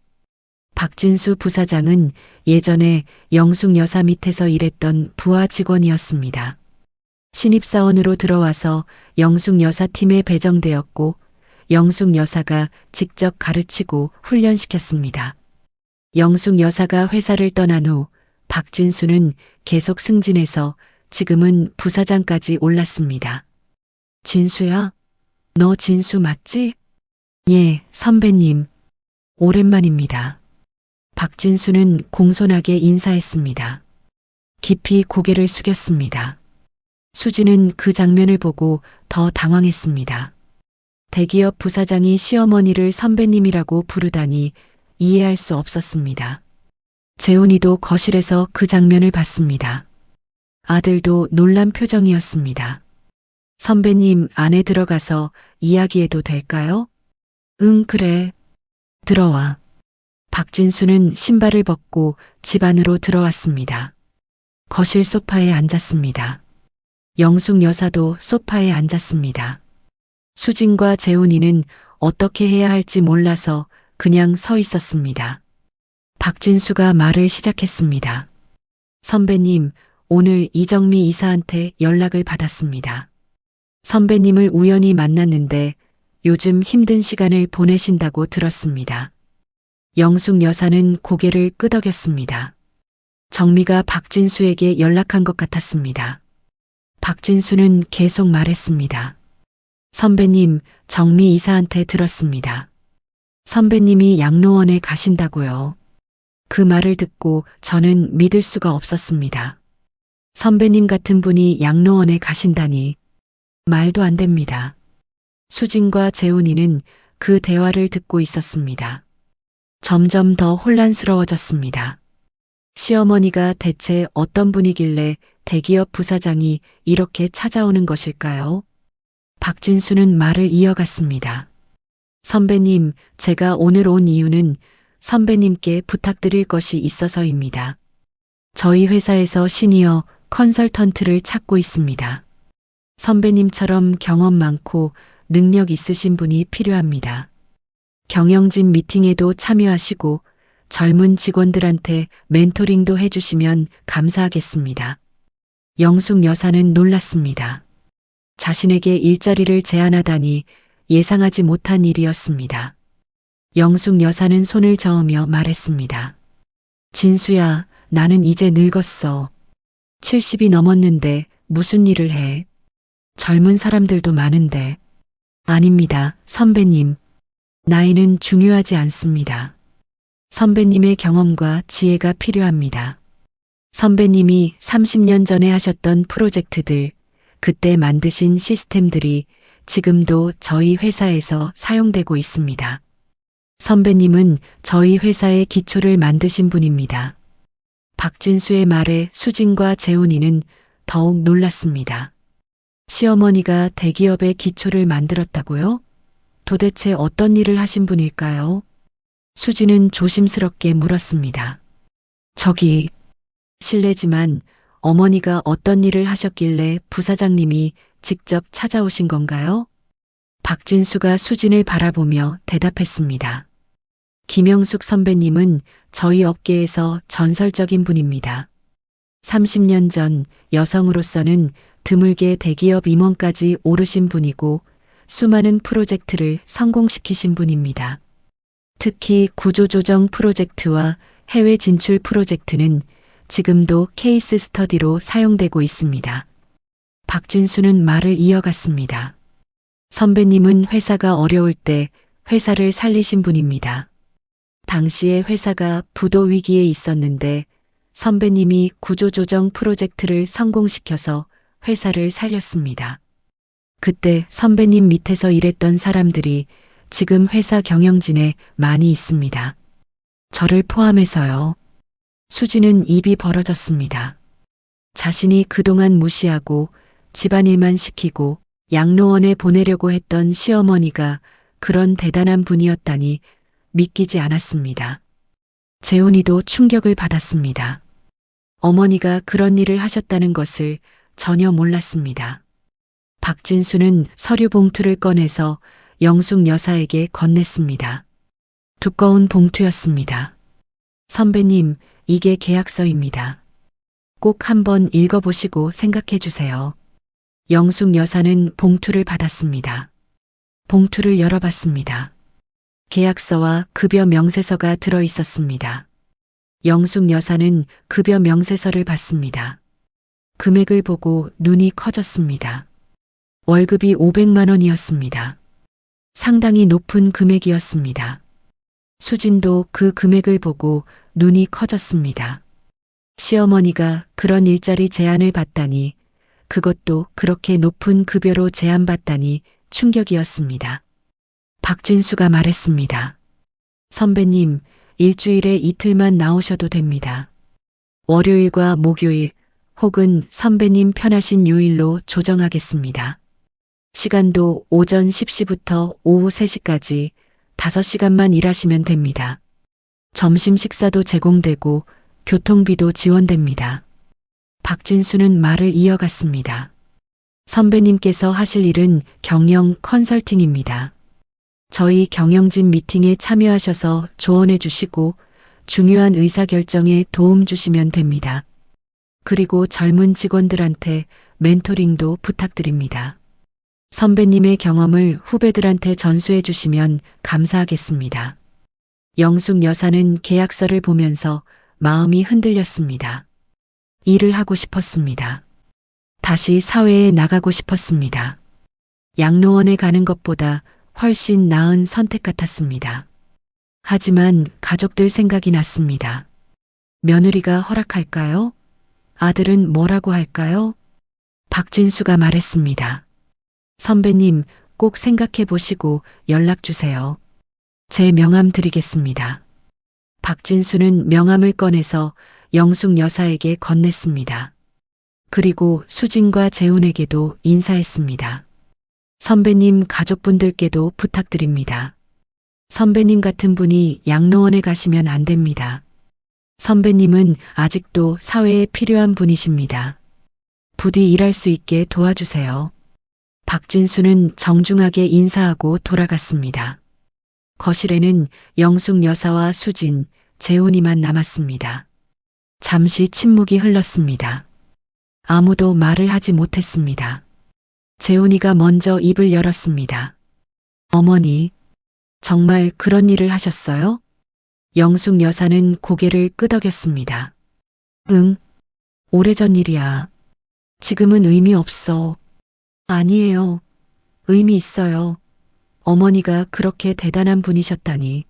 박진수 부사장은 예전에 영숙 여사 밑에서 일했던 부하 직원이었습니다. 신입사원으로 들어와서 영숙 여사 팀에 배정되었고 영숙 여사가 직접 가르치고 훈련시켰습니다. 영숙 여사가 회사를 떠난 후 박진수는 계속 승진해서 지금은 부사장까지 올랐습니다. 진수야? 너 진수 맞지? 예, 선배님. 오랜만입니다. 박진수는 공손하게 인사했습니다. 깊이 고개를 숙였습니다. 수지는 그 장면을 보고 더 당황했습니다. 대기업 부사장이 시어머니를 선배님이라고 부르다니 이해할 수 없었습니다. 재훈이도 거실에서 그 장면을 봤습니다. 아들도 놀란 표정이었습니다. 선배님, 안에 들어가서 이야기해도 될까요? 응, 그래. 들어와. 박진수는 신발을 벗고 집 안으로 들어왔습니다. 거실 소파에 앉았습니다. 영숙 여사도 소파에 앉았습니다. 수진과 재훈이는 어떻게 해야 할지 몰라서 그냥 서 있었습니다. 박진수가 말을 시작했습니다. 선배님, 오늘 이정미 이사한테 연락을 받았습니다. 선배님을 우연히 만났는데 요즘 힘든 시간을 보내신다고 들었습니다. 영숙 여사는 고개를 끄덕였습니다. 정미가 박진수에게 연락한 것 같았습니다. 박진수는 계속 말했습니다. 선배님, 정미 이사한테 들었습니다. 선배님이 양로원에 가신다고요. 그 말을 듣고 저는 믿을 수가 없었습니다. 선배님 같은 분이 양로원에 가신다니 말도 안 됩니다. 수진과 재훈이는 그 대화를 듣고 있었습니다. 점점 더 혼란스러워졌습니다. 시어머니가 대체 어떤 분이길래 대기업 부사장이 이렇게 찾아오는 것일까요? 박진수는 말을 이어갔습니다. 선배님, 제가 오늘 온 이유는 선배님께 부탁드릴 것이 있어서입니다. 저희 회사에서 시니어 컨설턴트를 찾고 있습니다. 선배님처럼 경험 많고 능력 있으신 분이 필요합니다. 경영진 미팅에도 참여하시고 젊은 직원들한테 멘토링도 해주시면 감사하겠습니다. 영숙 여사는 놀랐습니다. 자신에게 일자리를 제안하다니 예상하지 못한 일이었습니다. 영숙 여사는 손을 저으며 말했습니다. 진수야, 나는 이제 늙었어. 70이 넘었는데 무슨 일을 해? 젊은 사람들도 많은데. 아닙니다, 선배님. 나이는 중요하지 않습니다. 선배님의 경험과 지혜가 필요합니다. 선배님이 30년 전에 하셨던 프로젝트들, 그때 만드신 시스템들이 지금도 저희 회사에서 사용되고 있습니다. 선배님은 저희 회사의 기초를 만드신 분입니다. 박진수의 말에 수진과 재훈이는 더욱 놀랐습니다. 시어머니가 대기업의 기초를 만들었다고요? 도대체 어떤 일을 하신 분일까요? 수진은 조심스럽게 물었습니다. 저기, 실례지만 어머니가 어떤 일을 하셨길래 부사장님이 직접 찾아오신 건가요? 박진수가 수진을 바라보며 대답했습니다. 김영숙 선배님은 저희 업계에서 전설적인 분입니다. 30년 전 여성으로서는 드물게 대기업 임원까지 오르신 분이고 수많은 프로젝트를 성공시키신 분입니다. 특히 구조조정 프로젝트와 해외 진출 프로젝트는 지금도 케이스 스터디로 사용되고 있습니다. 박진수는 말을 이어갔습니다. 선배님은 회사가 어려울 때 회사를 살리신 분입니다. 당시에 회사가 부도 위기에 있었는데 선배님이 구조조정 프로젝트를 성공시켜서 회사를 살렸습니다. 그때 선배님 밑에서 일했던 사람들이 지금 회사 경영진에 많이 있습니다. 저를 포함해서요. 수지는 입이 벌어졌습니다. 자신이 그동안 무시하고 집안일만 시키고 양로원에 보내려고 했던 시어머니가 그런 대단한 분이었다니 믿기지 않았습니다. 재훈이도 충격을 받았습니다. 어머니가 그런 일을 하셨다는 것을 전혀 몰랐습니다. 박진수는 서류 봉투를 꺼내서 영숙 여사에게 건넸습니다. 두꺼운 봉투였습니다. 선배님, 이게 계약서입니다. 꼭 한번 읽어보시고 생각해 주세요. 영숙 여사는 봉투를 받았습니다. 봉투를 열어봤습니다. 계약서와 급여 명세서가 들어 있었습니다. 영숙 여사는 급여 명세서를 봤습니다. 금액을 보고 눈이 커졌습니다. 월급이 500만 원이었습니다. 상당히 높은 금액이었습니다. 수진도 그 금액을 보고 눈이 커졌습니다. 시어머니가 그런 일자리 제안을 받다니, 그것도 그렇게 높은 급여로 제안받다니 충격이었습니다. 박진수가 말했습니다. 선배님, 일주일에 이틀만 나오셔도 됩니다. 월요일과 목요일 혹은 선배님 편하신 요일로 조정하겠습니다. 시간도 오전 10시부터 오후 3시까지 5시간만 일하시면 됩니다. 점심 식사도 제공되고 교통비도 지원됩니다. 박진수는 말을 이어갔습니다. 선배님께서 하실 일은 경영 컨설팅입니다. 저희 경영진 미팅에 참여하셔서 조언해 주시고 중요한 의사결정에 도움 주시면 됩니다. 그리고 젊은 직원들한테 멘토링도 부탁드립니다. 선배님의 경험을 후배들한테 전수해 주시면 감사하겠습니다. 영숙 여사는 계약서를 보면서 마음이 흔들렸습니다. 일을 하고 싶었습니다. 다시 사회에 나가고 싶었습니다. 양로원에 가는 것보다 훨씬 나은 선택 같았습니다. 하지만 가족들 생각이 났습니다. 며느리가 허락할까요? 아들은 뭐라고 할까요? 박진수가 말했습니다. 선배님, 꼭 생각해 보시고 연락 주세요. 제 명함 드리겠습니다. 박진수는 명함을 꺼내서 영숙 여사에게 건넸습니다. 그리고 수진과 재훈에게도 인사했습니다. 선배님 가족분들께도 부탁드립니다. 선배님 같은 분이 양로원에 가시면 안 됩니다. 선배님은 아직도 사회에 필요한 분이십니다. 부디 일할 수 있게 도와주세요. 박진수는 정중하게 인사하고 돌아갔습니다. 거실에는 영숙 여사와 수진, 재훈이만 남았습니다. 잠시 침묵이 흘렀습니다. 아무도 말을 하지 못했습니다. 재훈이가 먼저 입을 열었습니다. 어머니, 정말 그런 일을 하셨어요? 영숙 여사는 고개를 끄덕였습니다. 응, 오래전 일이야. 지금은 의미 없어. 아니에요. 의미 있어요. 어머니가 그렇게 대단한 분이셨다니.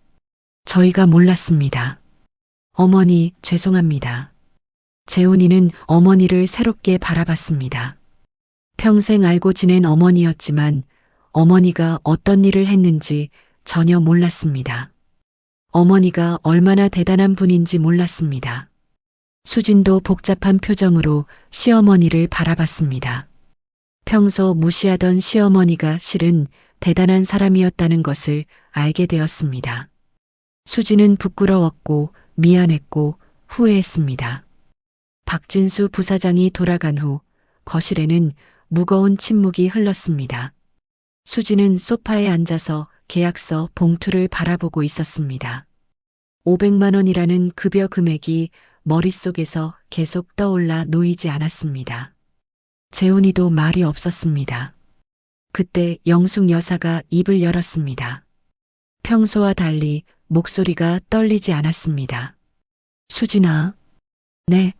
저희가 몰랐습니다. 어머니, 죄송합니다. 재훈이는 어머니를 새롭게 바라봤습니다. 평생 알고 지낸 어머니였지만 어머니가 어떤 일을 했는지 전혀 몰랐습니다. 어머니가 얼마나 대단한 분인지 몰랐습니다. 수진도 복잡한 표정으로 시어머니를 바라봤습니다. 평소 무시하던 시어머니가 실은 대단한 사람이었다는 것을 알게 되었습니다. 수진은 부끄러웠고 미안했고 후회했습니다. 박진수 부사장이 돌아간 후 거실에는 무거운 침묵이 흘렀습니다. 수진은 소파에 앉아서 계약서 봉투를 바라보고 있었습니다. 500만 원이라는 급여 금액이 머릿속에서 계속 떠올라 놓이지 않았습니다. 재훈이도 말이 없었습니다. 그때 영숙 여사가 입을 열었습니다. 평소와 달리 목소리가 떨리지 않았습니다. 수진아. 네.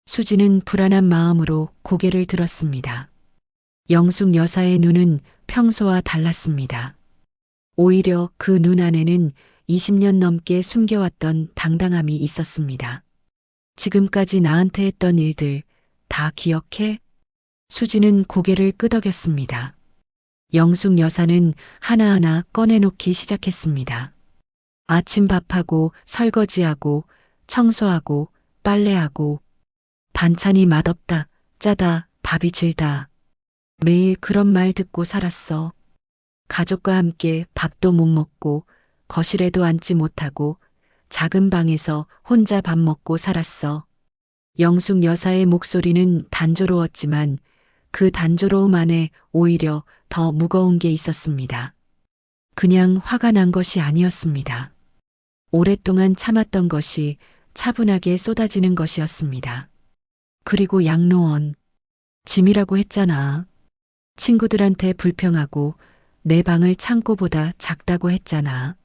수진은 불안한 마음으로 고개를 들었습니다. 영숙 여사의 눈은 평소와 달랐습니다. 오히려 그 눈 안에는 20년 넘게 숨겨왔던 당당함이 있었습니다. 지금까지 나한테 했던 일들 다 기억해? 수지는 고개를 끄덕였습니다. 영숙 여사는 하나하나 꺼내놓기 시작했습니다. 아침 밥하고 설거지하고 청소하고 빨래하고 반찬이 맛없다, 짜다, 밥이 질다. 매일 그런 말 듣고 살았어. 가족과 함께 밥도 못 먹고 거실에도 앉지 못하고 작은 방에서 혼자 밥 먹고 살았어. 영숙 여사의 목소리는 단조로웠지만 그 단조로움 안에 오히려 더 무거운 게 있었습니다. 그냥 화가 난 것이 아니었습니다. 오랫동안 참았던 것이 차분하게 쏟아지는 것이었습니다. 그리고 양로원, 짐이라고 했잖아. 친구들한테 불평하고 내 방을 창고보다 작다고 했잖아.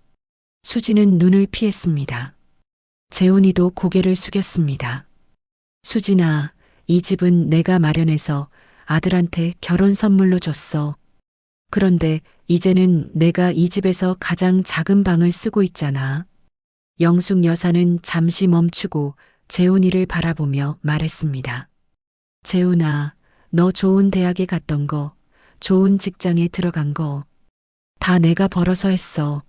수지는 눈을 피했습니다. 재훈이도 고개를 숙였습니다. 수진아, 이 집은 내가 마련해서 아들한테 결혼 선물로 줬어. 그런데 이제는 내가 이 집에서 가장 작은 방을 쓰고 있잖아. 영숙 여사는 잠시 멈추고 재훈이를 바라보며 말했습니다. 재훈아, 너 좋은 대학에 갔던 거, 좋은 직장에 들어간 거, 다 내가 벌어서 했어.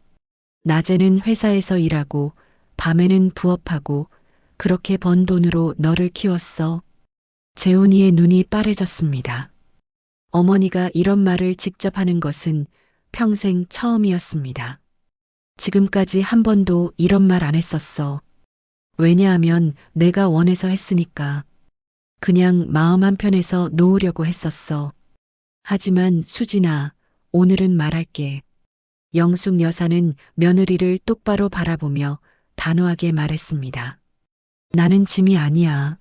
낮에는 회사에서 일하고, 밤에는 부업하고, 그렇게 번 돈으로 너를 키웠어. 재훈이의 눈이 빠래졌습니다. 어머니가 이런 말을 직접 하는 것은 평생 처음이었습니다. 지금까지 한 번도 이런 말 안 했었어. 왜냐하면 내가 원해서 했으니까. 그냥 마음 한편에서 놓으려고 했었어. 하지만 수진아, 오늘은 말할게. 영숙 여사는 며느리를 똑바로 바라보며 단호하게 말했습니다. 나는 짐이 아니야.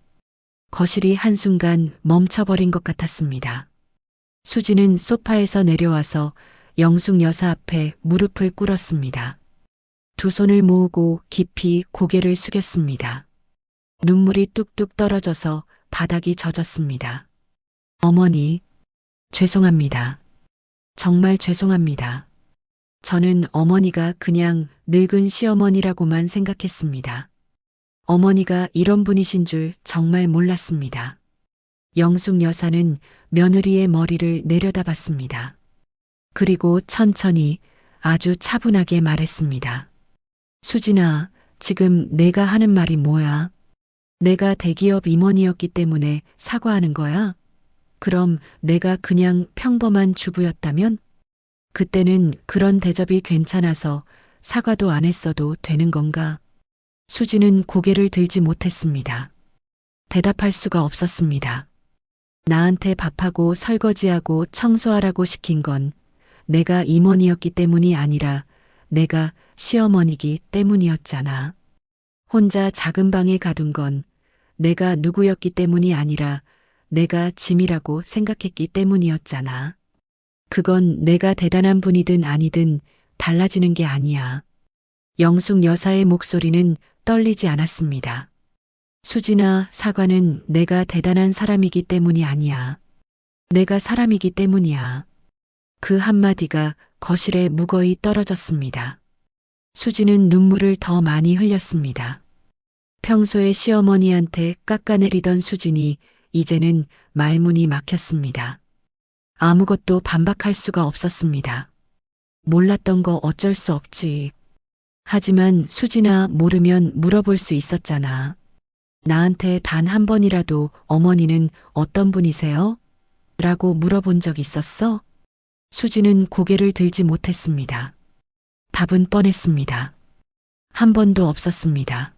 거실이 한순간 멈춰버린 것 같았습니다. 수지는 소파에서 내려와서 영숙 여사 앞에 무릎을 꿇었습니다. 두 손을 모으고 깊이 고개를 숙였습니다. 눈물이 뚝뚝 떨어져서 바닥이 젖었습니다. 어머니, 죄송합니다. 정말 죄송합니다. 저는 어머니가 그냥 늙은 시어머니라고만 생각했습니다. 어머니가 이런 분이신 줄 정말 몰랐습니다. 영숙 여사는 며느리의 머리를 내려다봤습니다. 그리고 천천히 아주 차분하게 말했습니다. 수진아, 지금 내가 하는 말이 뭐야? 내가 대기업 임원이었기 때문에 사과하는 거야? 그럼 내가 그냥 평범한 주부였다면? 그때는 그런 대접이 괜찮아서 사과도 안 했어도 되는 건가? 수지는 고개를 들지 못했습니다. 대답할 수가 없었습니다. 나한테 밥하고 설거지하고 청소하라고 시킨 건 내가 임원이었기 때문이 아니라 내가 시어머니기 때문이었잖아. 혼자 작은 방에 가둔 건 내가 누구였기 때문이 아니라 내가 짐이라고 생각했기 때문이었잖아. 그건 내가 대단한 분이든 아니든 달라지는 게 아니야. 영숙 여사의 목소리는 떨리지 않았습니다. 수진아, 사과는 내가 대단한 사람이기 때문이 아니야. 내가 사람이기 때문이야. 그 한마디가 거실에 무거이 떨어졌습니다. 수지는 눈물을 더 많이 흘렸습니다. 평소에 시어머니한테 깎아내리던 수진이 이제는 말문이 막혔습니다. 아무것도 반박할 수가 없었습니다. 몰랐던 거 어쩔 수 없지. 하지만 수진아, 모르면 물어볼 수 있었잖아. 나한테 단 한 번이라도 어머니는 어떤 분이세요? 라고 물어본 적 있었어? 수지는 고개를 들지 못했습니다. 답은 뻔했습니다. 한 번도 없었습니다.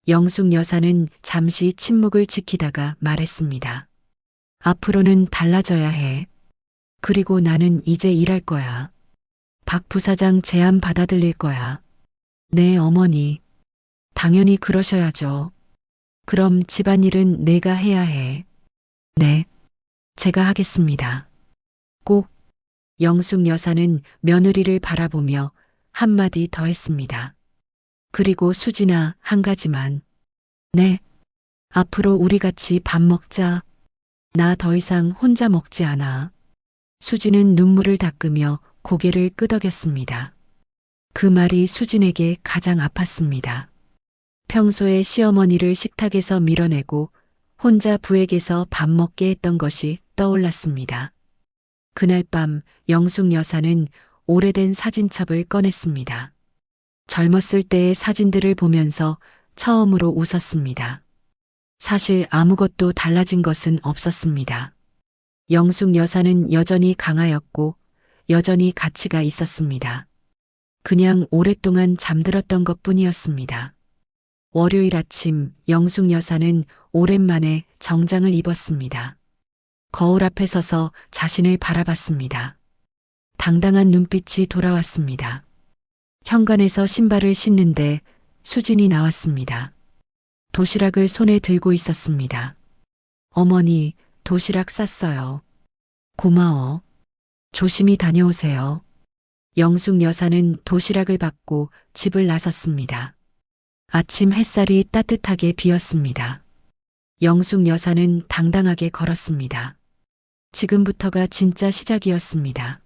영숙 여사는 잠시 침묵을 지키다가 말했습니다. 앞으로는 달라져야 해. 그리고 나는 이제 일할 거야. 박 부사장 제안 받아들일 거야. 네, 어머니. 당연히 그러셔야죠. 그럼 집안일은 내가 해야 해. 네, 제가 하겠습니다. 꼭. 영숙 여사는 며느리를 바라보며 한마디 더 했습니다. 그리고 수진아, 한 가지만. 네, 앞으로 우리 같이 밥 먹자. 나 더 이상 혼자 먹지 않아. 수진은 눈물을 닦으며 고개를 끄덕였습니다. 그 말이 수진에게 가장 아팠습니다. 평소에 시어머니를 식탁에서 밀어내고 혼자 부엌에서 밥 먹게 했던 것이 떠올랐습니다. 그날 밤 영숙 여사는 오래된 사진첩을 꺼냈습니다. 젊었을 때의 사진들을 보면서 처음으로 웃었습니다. 사실 아무것도 달라진 것은 없었습니다. 영숙 여사는 여전히 강하였고 여전히 가치가 있었습니다. 그냥 오랫동안 잠들었던 것뿐이었습니다. 월요일 아침 영숙 여사는 오랜만에 정장을 입었습니다. 거울 앞에 서서 자신을 바라봤습니다. 당당한 눈빛이 돌아왔습니다. 현관에서 신발을 신는데 수진이 나왔습니다. 도시락을 손에 들고 있었습니다. 어머니, 도시락 쌌어요. 고마워. 조심히 다녀오세요. 영숙 여사는 도시락을 받고 집을 나섰습니다. 아침 햇살이 따뜻하게 비었습니다. 영숙 여사는 당당하게 걸었습니다. 지금부터가 진짜 시작이었습니다.